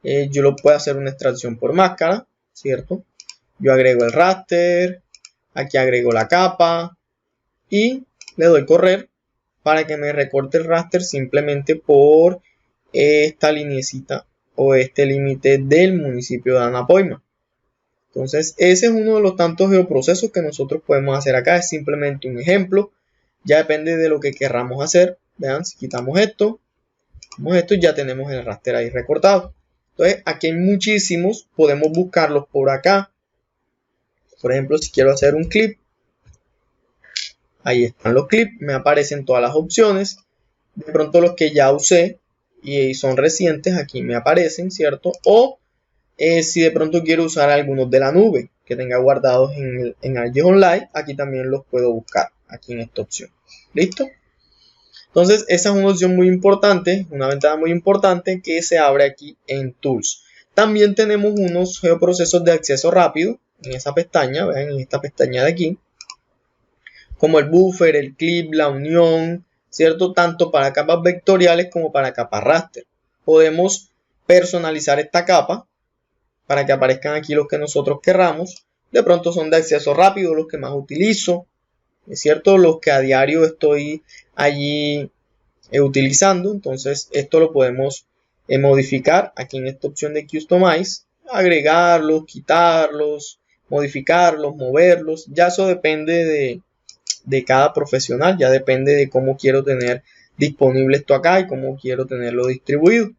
yo lo puedo hacer una extracción por máscara, ¿cierto? Yo agrego el raster, aquí agrego la capa y le doy correr para que me recorte el raster simplemente por esta linecita o este límite del municipio de Anapoima. Entonces ese es uno de los tantos geoprocesos que nosotros podemos hacer acá. Es simplemente un ejemplo. Ya depende de lo que querramos hacer. Vean, si quitamos esto, ya tenemos el raster ahí recortado. Entonces aquí hay muchísimos. Podemos buscarlos por acá. Por ejemplo, si quiero hacer un clip, ahí están los clips. Me aparecen todas las opciones. De pronto los que ya usé y son recientes, aquí me aparecen, ¿cierto? O si de pronto quiero usar algunos de la nube que tenga guardados en ArcGIS Online, aquí también los puedo buscar, aquí en esta opción. ¿Listo? Entonces esa es una opción muy importante, una ventana muy importante que se abre aquí en Tools. También tenemos unos geoprocesos de acceso rápido en esa pestaña, vean, en esta pestaña de aquí, como el buffer, el clip, la unión, ¿cierto? Tanto para capas vectoriales como para capas raster. Podemos personalizar esta capa para que aparezcan aquí los que nosotros querramos. De pronto son de acceso rápido los que más utilizo, ¿es cierto? Los que a diario estoy allí utilizando. Entonces esto lo podemos modificar aquí en esta opción de Customize, agregarlos, quitarlos, modificarlos, moverlos. Ya eso depende de cada profesional, ya depende de cómo quiero tener disponible esto acá y cómo quiero tenerlo distribuido.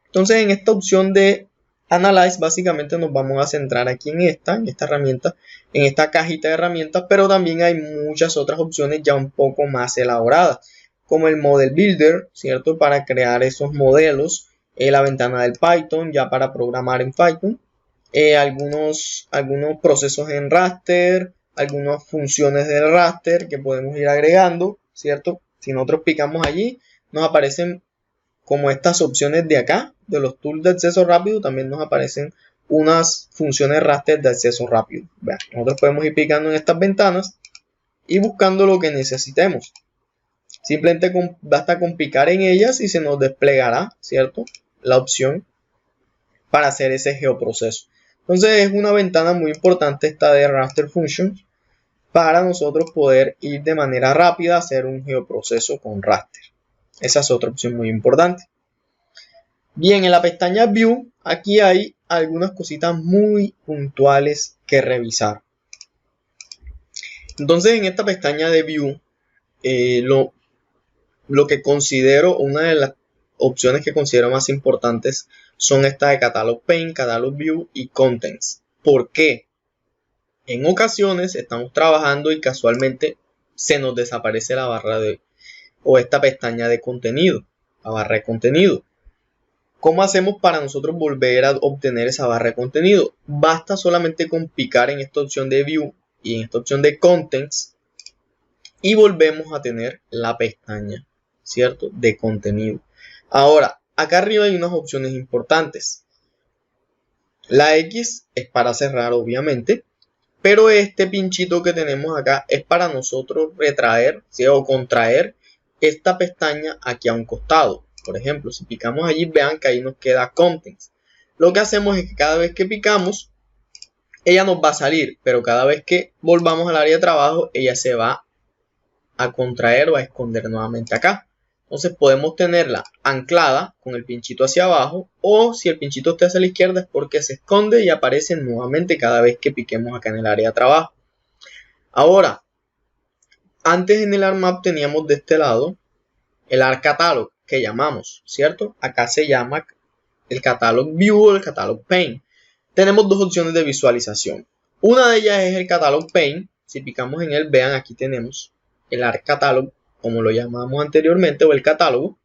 Entonces en esta opción de Analyze básicamente nos vamos a centrar aquí en esta herramienta, en esta cajita de herramientas, pero también hay muchas otras opciones ya un poco más elaboradas, como el Model Builder, ¿cierto? Para crear esos modelos, la ventana del Python, ya para programar en Python, algunos procesos en raster, algunas funciones del raster que podemos ir agregando, ¿cierto? Si nosotros picamos allí, nos aparecen como estas opciones de acá, de los tools de acceso rápido, también nos aparecen unas funciones raster de acceso rápido. Vean, nosotros podemos ir picando en estas ventanas y buscando lo que necesitemos. Simplemente basta con picar en ellas y se nos desplegará, ¿cierto? La opción para hacer ese geoproceso. Entonces es una ventana muy importante esta de Raster Functions para nosotros poder ir de manera rápida a hacer un geoproceso con raster. Esa es otra opción muy importante. Bien, en la pestaña View, aquí hay algunas cositas muy puntuales que revisar. Entonces, en esta pestaña de View, lo que considero, una de las opciones que considero más importantes son estas de Catalog Pane, Catalog View y Contents. ¿Por qué? En ocasiones estamos trabajando y casualmente se nos desaparece la barra o esta pestaña de contenido, la barra de contenido. ¿Cómo hacemos para nosotros volver a obtener esa barra de contenido? Basta solamente con picar en esta opción de View y en esta opción de Contents y volvemos a tener la pestaña, ¿cierto? De contenido. Ahora, acá arriba hay unas opciones importantes. La X es para cerrar, obviamente, pero este pinchito que tenemos acá es para nosotros retraer, ¿sí? O contraer esta pestaña aquí a un costado. Por ejemplo, si picamos allí, vean que ahí nos queda Contents. Lo que hacemos es que cada vez que picamos, ella nos va a salir, pero cada vez que volvamos al área de trabajo, ella se va a contraer o a esconder nuevamente acá. Entonces podemos tenerla anclada con el pinchito hacia abajo, o si el pinchito está hacia la izquierda es porque se esconde y aparece nuevamente cada vez que piquemos acá en el área de trabajo. Ahora, antes en el ArcMap teníamos de este lado el ArcCatalog que llamamos, ¿cierto? Acá se llama el Catalog View o el Catalog Pane. Tenemos dos opciones de visualización. Una de ellas es el Catalog Pane. Si picamos en él, vean, aquí tenemos el ArcCatalog, como lo llamamos anteriormente, o el catálogo.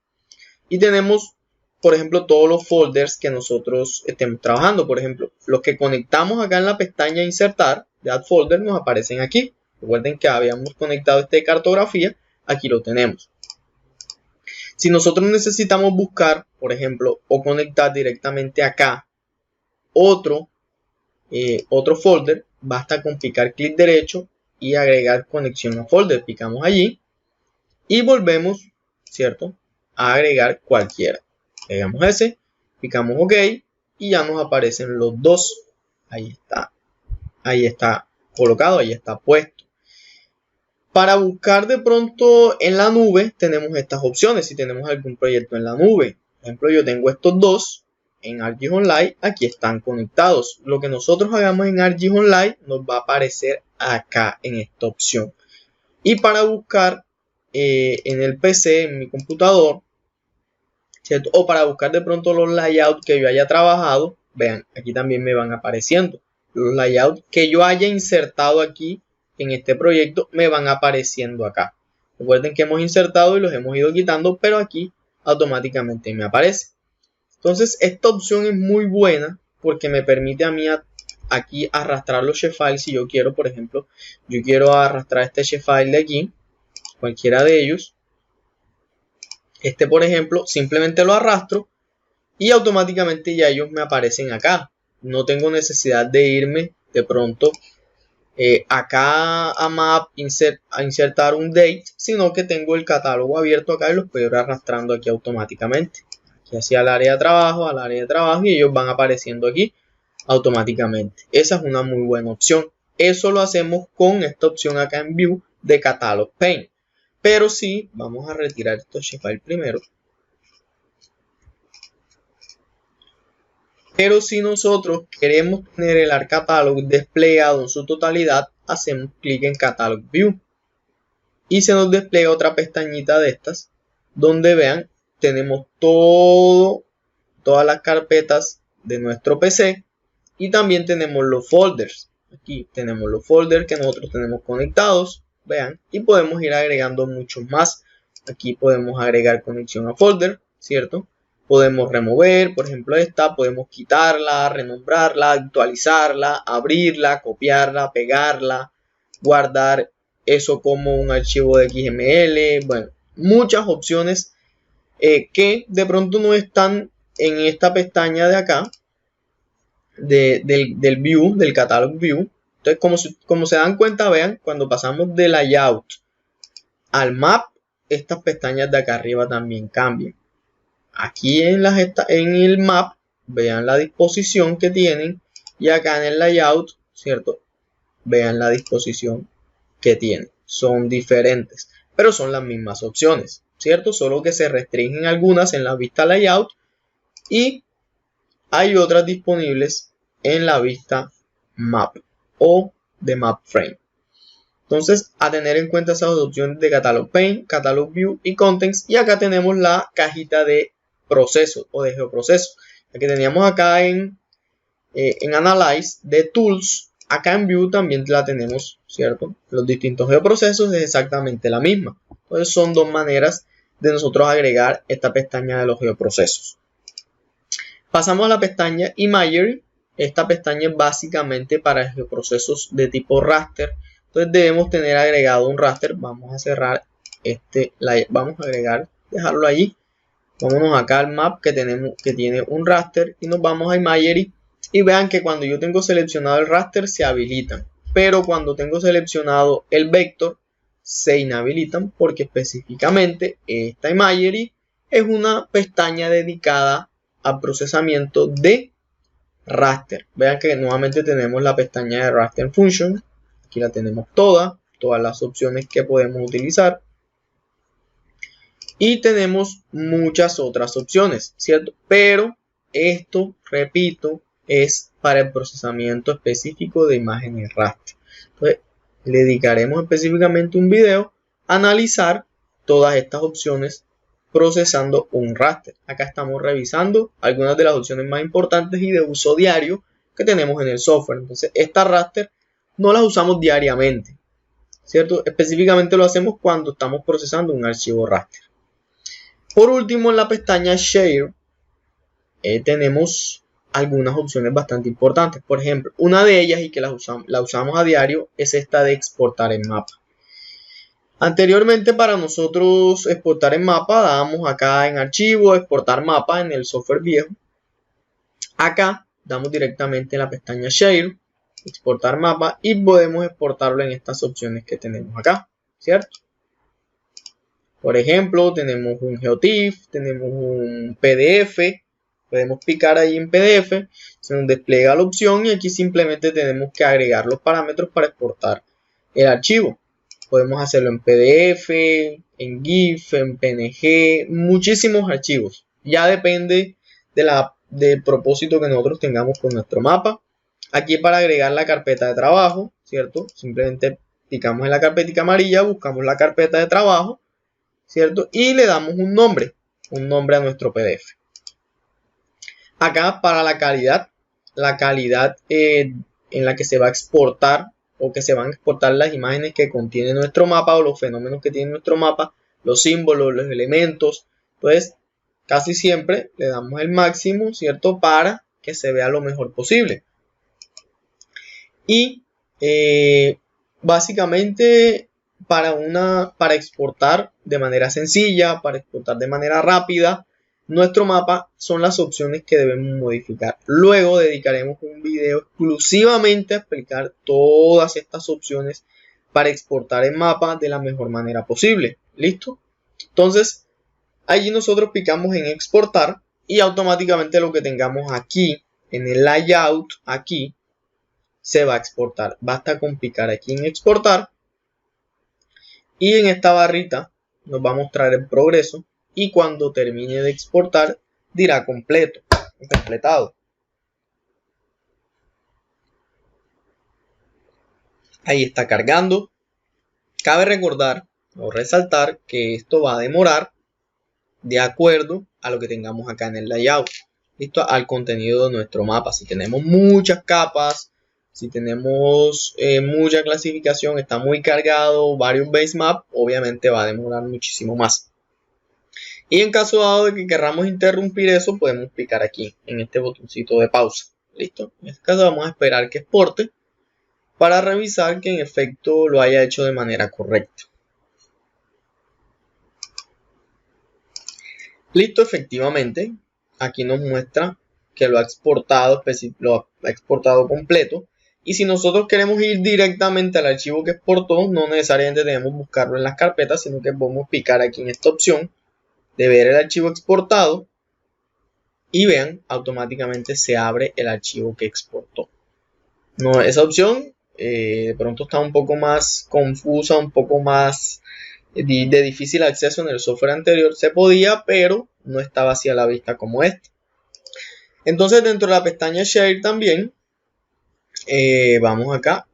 Y tenemos, por ejemplo, todos los folders que nosotros estemos trabajando. Por ejemplo, los que conectamos acá en la pestaña Insertar de Add Folder nos aparecen aquí. Recuerden que habíamos conectado este de cartografía. Aquí lo tenemos. Si nosotros necesitamos buscar, por ejemplo, o conectar directamente acá otro folder, basta con picar clic derecho y agregar conexión a folder. Picamos allí y volvemos, ¿cierto?, a agregar cualquiera. Agregamos ese, picamos OK y ya nos aparecen los dos. Ahí está colocado, ahí está puesto. Para buscar de pronto en la nube tenemos estas opciones si tenemos algún proyecto en la nube. Por ejemplo, yo tengo estos dos en ArcGIS Online, aquí están conectados. Lo que nosotros hagamos en ArcGIS Online nos va a aparecer acá en esta opción. Y para buscar en el PC, en mi computador, ¿cierto?, o para buscar de pronto los layouts que yo haya trabajado, vean, aquí también me van apareciendo. Los layouts que yo haya insertado aquí en este proyecto me van apareciendo acá. Recuerden que hemos insertado y los hemos ido quitando, pero aquí automáticamente me aparece. Entonces esta opción es muy buena porque me permite a mí aquí arrastrar los shapefiles. Si yo quiero, por ejemplo, yo quiero arrastrar este shapefile de aquí, cualquiera de ellos. Este, por ejemplo, simplemente lo arrastro y automáticamente ya ellos me aparecen acá. No tengo necesidad de irme de pronto acá a Map, a insertar un date, sino que tengo el catálogo abierto acá y los puedo ir arrastrando aquí automáticamente. Aquí hacia el área de trabajo, y ellos van apareciendo aquí automáticamente. Esa es una muy buena opción. Eso lo hacemos con esta opción acá en View de Catalog Pane. Pero sí, vamos a retirar estos shapefiles primero. Pero si nosotros queremos tener el ArcCatalog desplegado en su totalidad, hacemos clic en Catalog View. Y se nos despliega otra pestañita de estas, donde vean, tenemos todas las carpetas de nuestro PC. Y también tenemos los folders. Aquí tenemos los folders que nosotros tenemos conectados. Vean, y podemos ir agregando muchos más. Aquí podemos agregar conexión a folder, ¿cierto? Podemos remover, por ejemplo esta, podemos quitarla, renombrarla, actualizarla, abrirla, copiarla, pegarla, guardar eso como un archivo de XML. Bueno, muchas opciones que de pronto no están en esta pestaña de acá, del View, del Catalog View. Entonces, como se dan cuenta, vean, cuando pasamos de Layout al Map, estas pestañas de acá arriba también cambian. Aquí en el Map, vean la disposición que tienen, y acá en el Layout, ¿cierto?, vean la disposición que tienen. Son diferentes, pero son las mismas opciones, ¿cierto? Solo que se restringen algunas en la vista Layout y hay otras disponibles en la vista Map o de Map Frame. Entonces, a tener en cuenta esas opciones de Catalog Pane, Catalog View y Contents. Y acá tenemos la cajita de procesos o de geoprocesos. La que teníamos acá en Analyze de Tools, acá en View también la tenemos, ¿cierto? Los distintos geoprocesos es exactamente la misma. Entonces, son dos maneras de nosotros agregar esta pestaña de los geoprocesos. Pasamos a la pestaña Imagery. Esta pestaña es básicamente para geoprocesos de tipo raster. Entonces debemos tener agregado un raster. Vamos a cerrar vamos a agregar, dejarlo allí. Vámonos acá al map que tiene un raster y nos vamos a Imagery. Y vean que cuando yo tengo seleccionado el raster se habilitan. Pero cuando tengo seleccionado el vector se inhabilitan porque específicamente esta Imagery es una pestaña dedicada al procesamiento de raster. Vean que nuevamente tenemos la pestaña de raster function. Aquí la tenemos todas las opciones que podemos utilizar. Y tenemos muchas otras opciones, ¿cierto? Pero esto, repito, es para el procesamiento específico de imágenes raster. Entonces, le dedicaremos específicamente un video a analizar todas estas opciones procesando un raster. Acá estamos revisando algunas de las opciones más importantes y de uso diario que tenemos en el software. Entonces, estas raster no las usamos diariamente, ¿cierto? Específicamente lo hacemos cuando estamos procesando un archivo raster. Por último, en la pestaña Share tenemos algunas opciones bastante importantes. Por ejemplo, una de ellas y que la usamos a diario es esta de exportar en mapa. Anteriormente, para nosotros exportar en mapa, dábamos acá en archivo, exportar mapa en el software viejo. Acá damos directamente en la pestaña Share, exportar mapa, y podemos exportarlo en estas opciones que tenemos acá, ¿cierto? Por ejemplo, tenemos un GeoTIFF, tenemos un PDF, podemos picar ahí en PDF, se nos despliega la opción y aquí simplemente tenemos que agregar los parámetros para exportar el archivo. Podemos hacerlo en PDF, en GIF, en PNG, muchísimos archivos. Ya depende del propósito que nosotros tengamos con nuestro mapa. Aquí para agregar la carpeta de trabajo, ¿cierto? Simplemente picamos en la carpetita amarilla, buscamos la carpeta de trabajo, ¿cierto? Y le damos un nombre a nuestro PDF. Acá para la calidad en la que se va a exportar o que se van a exportar las imágenes que contiene nuestro mapa o los fenómenos que tiene nuestro mapa, los símbolos, los elementos, pues casi siempre le damos el máximo, ¿cierto? Para que se vea lo mejor posible. Y básicamente para exportar de manera sencilla, para exportar de manera rápida nuestro mapa, son las opciones que debemos modificar. Luego dedicaremos un video exclusivamente a explicar todas estas opciones para exportar el mapa de la mejor manera posible. ¿Listo? Entonces, allí nosotros picamos en exportar y automáticamente lo que tengamos aquí en el layout, aquí, se va a exportar. Basta con picar aquí en exportar y en esta barrita nos va a mostrar el progreso y cuando termine de exportar dirá completado. Ahí está cargando. Cabe recordar o resaltar que esto va a demorar de acuerdo a lo que tengamos acá en el layout. Listo, al contenido de nuestro mapa. Si tenemos muchas capas, si tenemos mucha clasificación, está muy cargado, varios base map, obviamente va a demorar muchísimo más. Y en caso dado de que queramos interrumpir eso, podemos picar aquí en este botoncito de pausa. Listo. En este caso vamos a esperar que exporte para revisar que en efecto lo haya hecho de manera correcta. Listo, efectivamente. Aquí nos muestra que lo ha exportado completo. Y si nosotros queremos ir directamente al archivo que exportó, no necesariamente debemos buscarlo en las carpetas, sino que podemos picar aquí en esta opción de ver el archivo exportado y vean, automáticamente se abre el archivo que exportó. No, esa opción de pronto está un poco más confusa, un poco más de difícil acceso. En el software anterior se podía, pero no estaba así a la vista como este. Entonces dentro de la pestaña Share también vamos acá,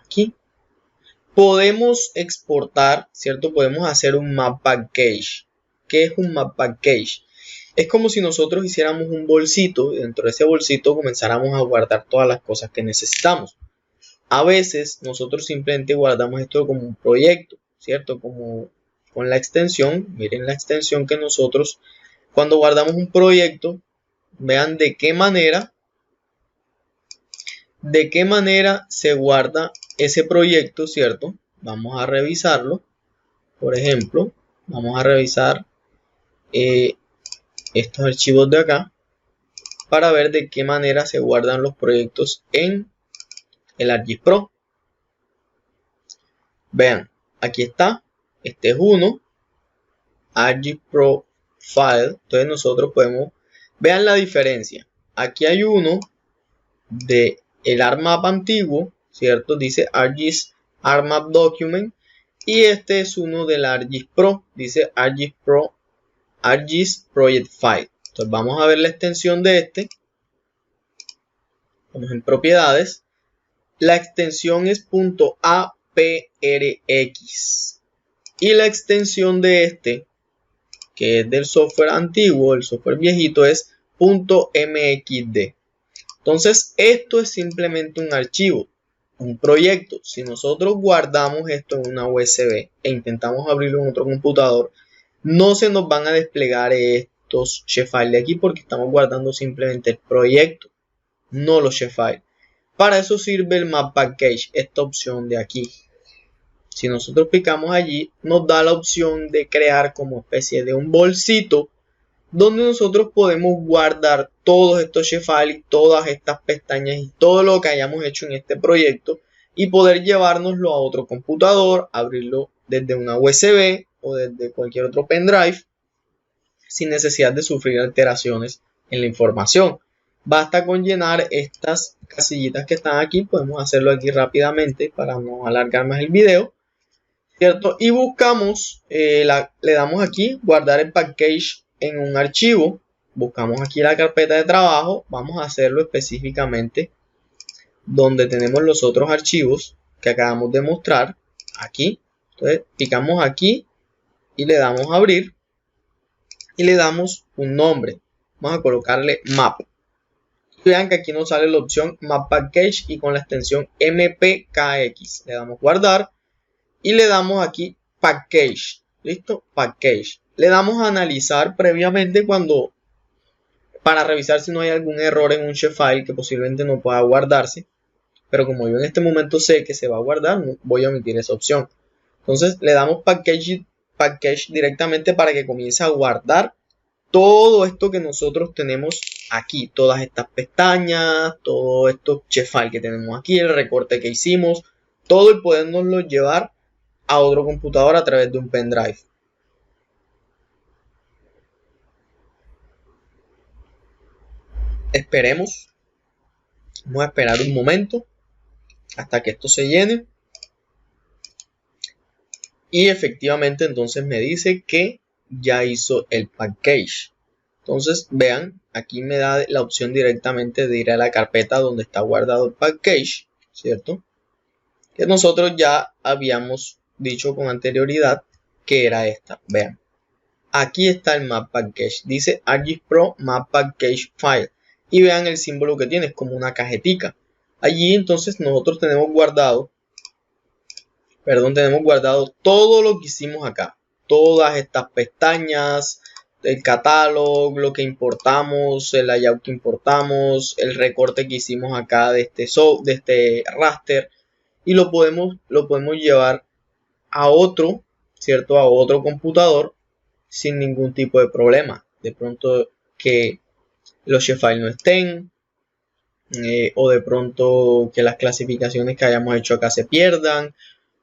aquí podemos exportar, ¿cierto? Podemos hacer un map package. ¿Qué es un map package? Es como si nosotros hiciéramos un bolsito y dentro de ese bolsito comenzáramos a guardar todas las cosas que necesitamos. A veces nosotros simplemente guardamos esto como un proyecto, ¿cierto? Como con la extensión. Miren la extensión que nosotros, cuando guardamos un proyecto, vean de qué manera se guarda ese proyecto, ¿cierto? Vamos a revisarlo. Por ejemplo, vamos a revisar estos archivos de acá para ver de qué manera se guardan los proyectos en el ArcGIS Pro. Vean, aquí está, este es uno, ArcGIS Pro File. Entonces nosotros podemos, vean la diferencia. Aquí hay uno de el ArcMap antiguo, ¿cierto? Dice ArcGIS ArcMap Document. Y este es uno del ArcGIS Pro, dice ArcGIS Pro, ArcGIS Project File. Entonces vamos a ver la extensión de este. Vamos en propiedades. La extensión es .aprx. Y la extensión de este, que es del software antiguo, el software viejito, es .mxd. Entonces esto es simplemente un archivo, un proyecto. Si nosotros guardamos esto en una USB e intentamos abrirlo en otro computador, no se nos van a desplegar estos sharefiles de aquí porque estamos guardando simplemente el proyecto, no los sharefiles. Para eso sirve el Map Package, esta opción de aquí. Si nosotros picamos allí, nos da la opción de crear como especie de un bolsito donde nosotros podemos guardar todos estos sharefiles, todas estas pestañas y todo lo que hayamos hecho en este proyecto y poder llevárnoslo a otro computador, abrirlo desde una USB o desde cualquier otro pendrive sin necesidad de sufrir alteraciones en la información. Basta con llenar estas casillitas que están aquí, podemos hacerlo aquí rápidamente para no alargar más el video, ¿cierto? Y buscamos, le damos aquí, guardar el package en un archivo, buscamos aquí la carpeta de trabajo, vamos a hacerlo específicamente donde tenemos los otros archivos que acabamos de mostrar, aquí. Entonces picamos aquí y le damos a abrir y le damos un nombre, vamos a colocarle map. Vean que aquí nos sale la opción Map Package y con la extensión mpkx. Le damos guardar y le damos aquí Package. ¿Listo? Package. Le damos a analizar previamente para revisar si no hay algún error en un shapefile que posiblemente no pueda guardarse. Pero como yo en este momento sé que se va a guardar, no voy a omitir esa opción. Entonces le damos Package directamente para que comience a guardar todo esto que nosotros tenemos aquí, todas estas pestañas, todo estos shapefiles que tenemos aquí, el recorte que hicimos, todo, y podernoslo llevar a otro computador a través de un pendrive. Esperemos, vamos a esperar un momento hasta que esto se llene y efectivamente entonces me dice que ya hizo el package. Entonces vean, aquí me da la opción directamente de ir a la carpeta donde está guardado el package, ¿cierto? Que nosotros ya habíamos dicho con anterioridad que era esta. Vean, aquí está el Map Package, dice ArcGIS Pro Map Package File, y vean el símbolo que tiene, es como una cajetica. Allí entonces nosotros tenemos guardado todo lo que hicimos acá, todas estas pestañas, el catálogo, lo que importamos, el layout que importamos, el recorte que hicimos acá de este raster, y lo podemos llevar a otro, ¿cierto? A otro computador sin ningún tipo de problema. De pronto que los shapefiles no estén, o de pronto que las clasificaciones que hayamos hecho acá se pierdan,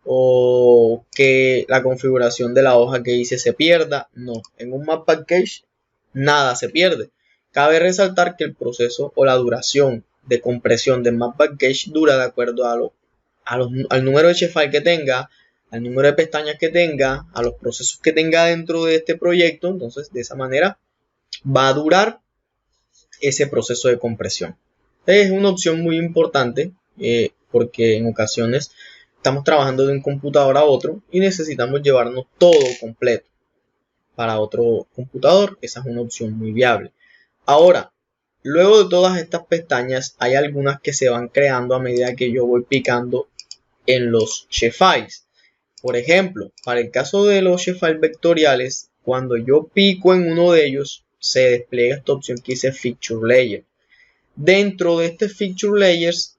o que la configuración de la hoja que hice se pierda. No, en un Map Package nada se pierde. Cabe resaltar que el proceso o la duración de compresión del Map Package dura de acuerdo al número de shapefile que tenga, al número de pestañas que tenga, a los procesos que tenga dentro de este proyecto. Entonces de esa manera va a durar ese proceso de compresión. Es una opción muy importante porque en ocasiones estamos trabajando de un computador a otro y necesitamos llevarnos todo completo para otro computador. Esa es una opción muy viable. Ahora, luego de todas estas pestañas, hay algunas que se van creando a medida que yo voy picando en los shapefiles. Por ejemplo, para el caso de los shapefiles vectoriales, cuando yo pico en uno de ellos, se despliega esta opción que dice Feature Layer. Dentro de este Feature Layers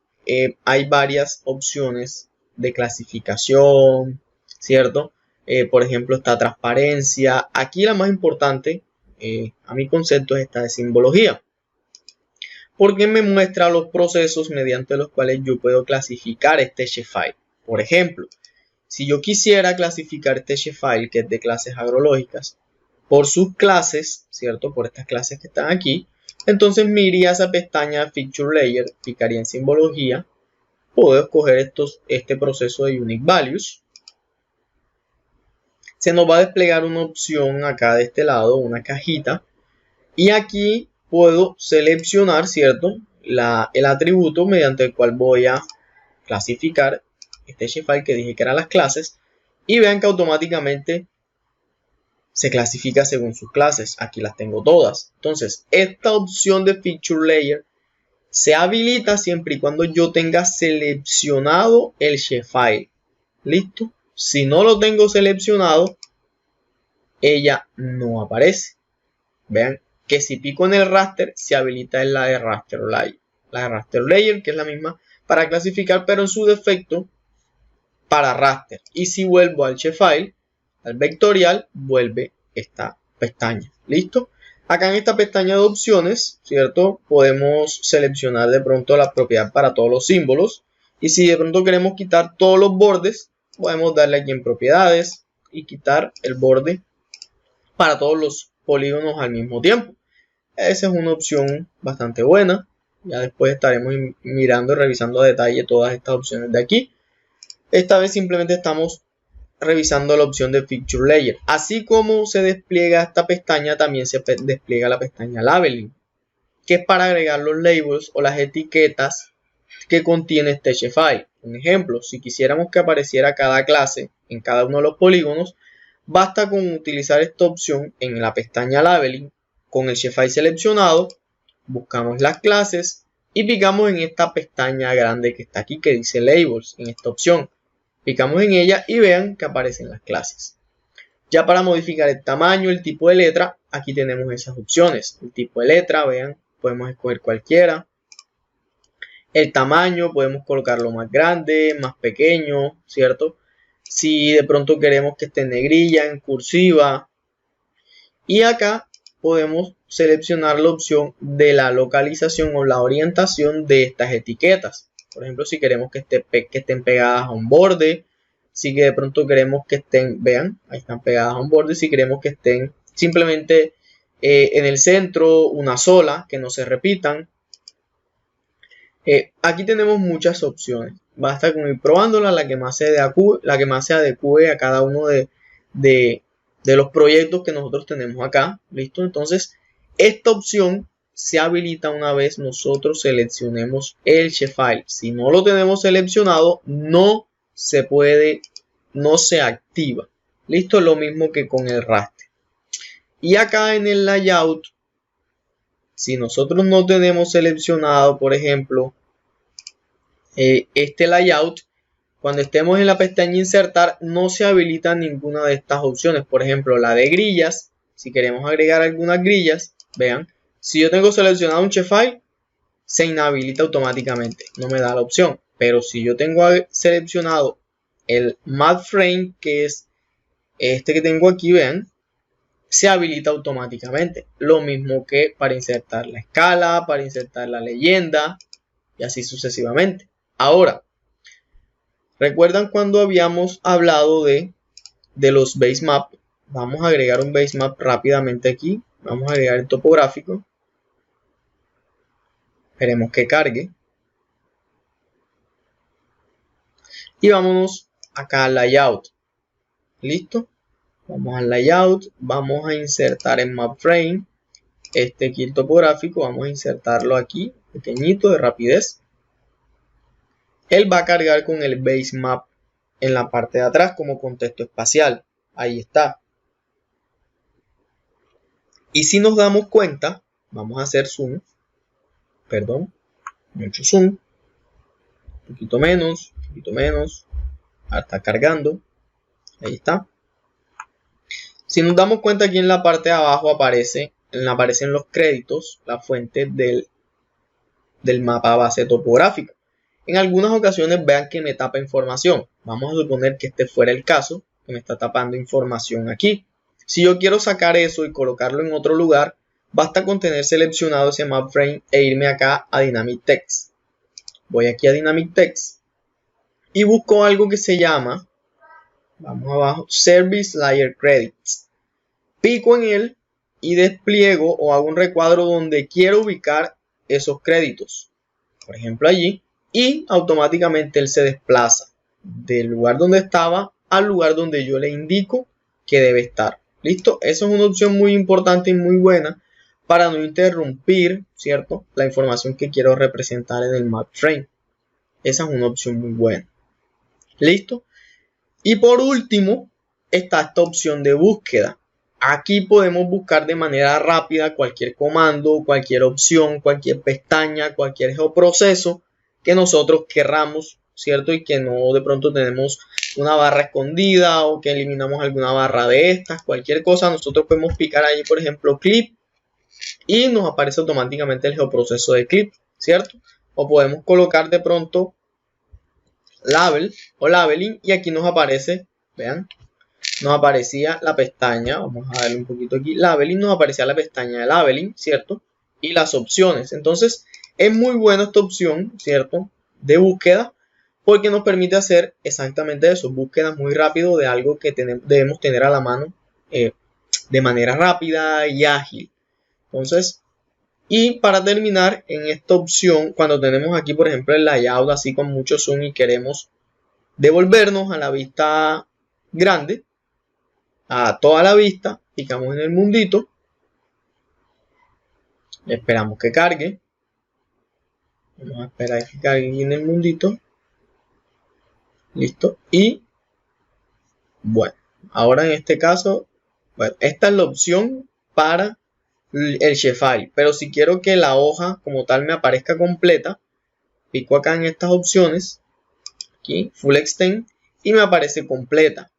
hay varias opciones de clasificación, ¿cierto? Por ejemplo, está transparencia. Aquí la más importante, a mi concepto, es esta de simbología, porque me muestra los procesos mediante los cuales yo puedo clasificar este shapefile. Por ejemplo, si yo quisiera clasificar este shapefile, que es de clases agrológicas, por sus clases, ¿cierto? Por estas clases que están aquí, entonces me iría a esa pestaña Feature Layer, picaría en simbología, puedo escoger este proceso de Unique Values. Se nos va a desplegar una opción acá de este lado, una cajita, y aquí puedo seleccionar, ¿cierto? El atributo mediante el cual voy a clasificar este shapefile que dije que eran las clases, y vean que automáticamente se clasifica según sus clases. Aquí las tengo todas. Entonces, esta opción de Feature Layer se habilita siempre y cuando yo tenga seleccionado el shapefile. ¿Listo? Si no lo tengo seleccionado, ella no aparece. Vean que si pico en el raster, se habilita en la de Raster Layer. La de Raster Layer, que es la misma para clasificar, pero en su defecto para raster. Y si vuelvo al shapefile, al vectorial, vuelve esta pestaña. ¿Listo? Acá en esta pestaña de opciones, ¿cierto? Podemos seleccionar de pronto la propiedad para todos los símbolos. Y si de pronto queremos quitar todos los bordes, podemos darle aquí en propiedades y quitar el borde para todos los polígonos al mismo tiempo. Esa es una opción bastante buena. Ya después estaremos mirando y revisando a detalle todas estas opciones de aquí. Esta vez simplemente estamos revisando la opción de Feature Layer. Así como se despliega esta pestaña, también se despliega la pestaña Labeling, que es para agregar los labels o las etiquetas que contiene este shapefile. Un ejemplo, si quisiéramos que apareciera cada clase en cada uno de los polígonos, basta con utilizar esta opción en la pestaña Labeling, con el shapefile seleccionado, buscamos las clases y picamos en esta pestaña grande que está aquí que dice Labels, en esta opción. Picamos en ella y vean que aparecen las clases. Ya para modificar el tamaño, el tipo de letra, aquí tenemos esas opciones. El tipo de letra, vean, podemos escoger cualquiera. El tamaño, podemos colocarlo más grande, más pequeño, ¿cierto? Si de pronto queremos que esté en negrilla, en cursiva. Y acá podemos seleccionar la opción de la localización o la orientación de estas etiquetas. Por ejemplo, si queremos que estén pegadas a un borde, si que de pronto queremos que estén, vean, ahí están pegadas a un borde, si queremos que estén simplemente en el centro, una sola, que no se repitan. Aquí tenemos muchas opciones. Basta con ir probándola, la que más se adecue a cada uno de los proyectos que nosotros tenemos acá. ¿Listo? Entonces, esta opción se habilita una vez nosotros seleccionemos el shapefile. Si no lo tenemos seleccionado, no se puede, no se activa. ¿Listo? Lo mismo que con el raster. Y acá en el layout, si nosotros no tenemos seleccionado, por ejemplo, este layout, cuando estemos en la pestaña insertar, no se habilita ninguna de estas opciones. Por ejemplo, la de grillas, si queremos agregar algunas grillas, vean, si yo tengo seleccionado un shapefile, se inhabilita automáticamente, no me da la opción. Pero si yo tengo seleccionado el Matte Frame, que es este que tengo aquí, vean, se habilita automáticamente. Lo mismo que para insertar la escala, para insertar la leyenda y así sucesivamente. Ahora, ¿recuerdan cuando habíamos hablado de los base map? Vamos a agregar un base map rápidamente aquí. Vamos a agregar el topográfico. Esperemos que cargue. Y vámonos acá al layout. ¿Listo? Vamos al layout. Vamos a insertar en map frame. Este aquí el topográfico. Vamos a insertarlo aquí. Pequeñito de rapidez. Él va a cargar con el base map en la parte de atrás como contexto espacial. Ahí está. Y si nos damos cuenta, vamos a hacer zoom. Perdón, mucho zoom. Un poquito menos, está cargando. Ahí está. Si nos damos cuenta, aquí en la parte de abajo aparecen los créditos, la fuente del mapa base topográfico. En algunas ocasiones vean que me tapa información. Vamos a suponer que este fuera el caso, que me está tapando información aquí. Si yo quiero sacar eso y colocarlo en otro lugar, basta con tener seleccionado ese map frame e irme acá a Dynamic Text. Voy aquí a Dynamic Text y busco algo que se llama vamos abajo, Service Layer Credits. Pico en él y despliego o hago un recuadro donde quiero ubicar esos créditos. Por ejemplo allí. Y automáticamente él se desplaza del lugar donde estaba al lugar donde yo le indico que debe estar. ¿Listo? Esa es una opción muy importante y muy buena para no interrumpir, ¿cierto?, la información que quiero representar en el map frame. Esa es una opción muy buena. ¿Listo? Y por último está esta opción de búsqueda. Aquí podemos buscar de manera rápida cualquier comando, cualquier opción, cualquier pestaña, cualquier geoproceso que nosotros querramos, ¿cierto? Y que no de pronto tenemos una barra escondida o que eliminamos alguna barra de estas, cualquier cosa, nosotros podemos picar ahí, por ejemplo, clip y nos aparece automáticamente el geoproceso de clip, ¿cierto? O podemos colocar de pronto label o labeling y aquí nos aparece, vean, nos aparecía la pestaña, vamos a darle un poquito aquí, labeling, nos aparecía la pestaña de labeling, ¿cierto? Y las opciones. Entonces, es muy buena esta opción, ¿cierto?, de búsqueda, porque nos permite hacer exactamente eso, búsqueda muy rápido de algo que debemos tener a la mano de manera rápida y ágil. Entonces, y para terminar, en esta opción, cuando tenemos aquí, por ejemplo, el layout así con mucho zoom y queremos devolvernos a la vista grande, a toda la vista, picamos en el mundito, esperamos que cargue, vamos a esperar que cargue en el mundito, listo, y bueno, ahora en este caso, bueno, esta es la opción para el shapefile, pero si quiero que la hoja como tal me aparezca completa, pico acá en estas opciones, aquí, Full Extend, y me aparece completa,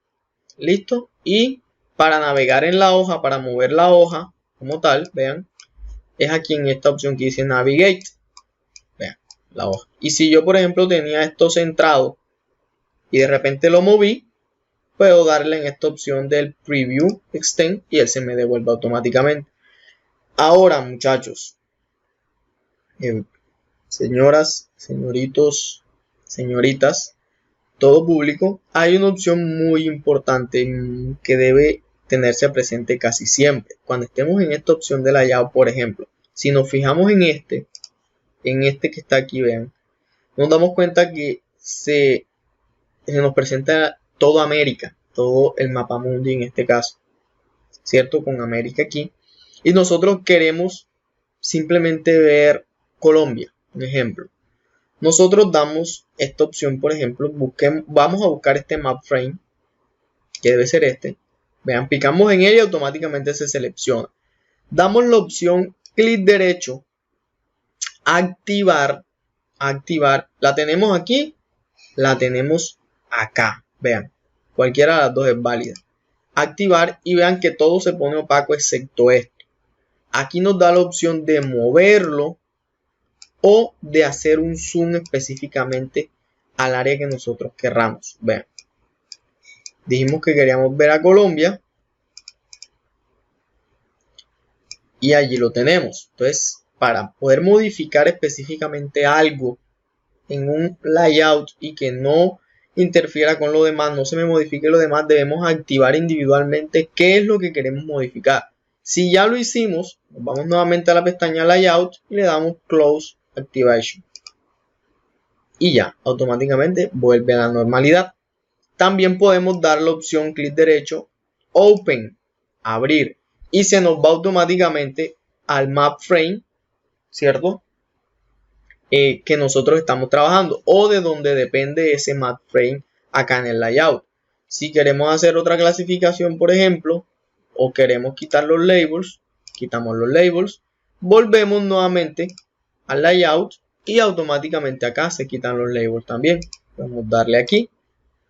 listo, y para navegar en la hoja, para mover la hoja como tal, vean, es aquí en esta opción que dice Navigate, vean, la hoja, y si yo por ejemplo tenía esto centrado y de repente lo moví, puedo darle en esta opción del Preview Extend y él se me devuelve automáticamente. Ahora muchachos, señoras, señoritos, señoritas, todo público, hay una opción muy importante que debe tenerse presente casi siempre. Cuando estemos en esta opción de layout, por ejemplo, si nos fijamos en este que está aquí, vean, nos damos cuenta que se nos presenta toda América, todo el mapa mundi en este caso, ¿cierto? Con América aquí. Y nosotros queremos simplemente ver Colombia, un ejemplo. Nosotros damos esta opción, por ejemplo, vamos a buscar este map frame, que debe ser este. Vean, picamos en él y automáticamente se selecciona. Damos la opción clic derecho, activar. La tenemos aquí, la tenemos acá. Vean, cualquiera de las dos es válida. Activar y vean que todo se pone opaco excepto esto. Aquí nos da la opción de moverlo o de hacer un zoom específicamente al área que nosotros querramos. Vean, dijimos que queríamos ver a Colombia y allí lo tenemos. Entonces, para poder modificar específicamente algo en un layout y que no interfiera con lo demás, no se me modifique lo demás, debemos activar individualmente qué es lo que queremos modificar. Si ya lo hicimos, nos vamos nuevamente a la pestaña Layout y le damos Close Activation. Y ya, automáticamente vuelve a la normalidad. También podemos dar la opción clic derecho, Open, abrir. Y se nos va automáticamente al map frame, ¿cierto? Que nosotros estamos trabajando o de donde depende ese map frame acá en el layout. Si queremos hacer otra clasificación, por ejemplo, o queremos quitar los labels, quitamos los labels, volvemos nuevamente al layout y automáticamente acá se quitan los labels también. Vamos a darle aquí,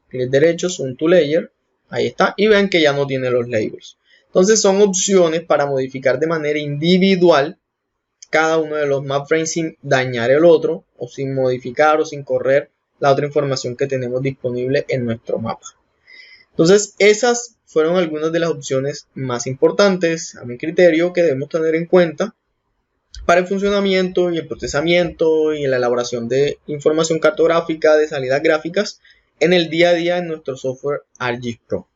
clic derecho, Zoom to Layer, ahí está, y ven que ya no tiene los labels. Entonces son opciones para modificar de manera individual cada uno de los map frames sin dañar el otro o sin modificar o sin correr la otra información que tenemos disponible en nuestro mapa. Entonces esas fueron algunas de las opciones más importantes a mi criterio que debemos tener en cuenta para el funcionamiento y el procesamiento y la elaboración de información cartográfica de salidas gráficas en el día a día en nuestro software ArcGIS Pro.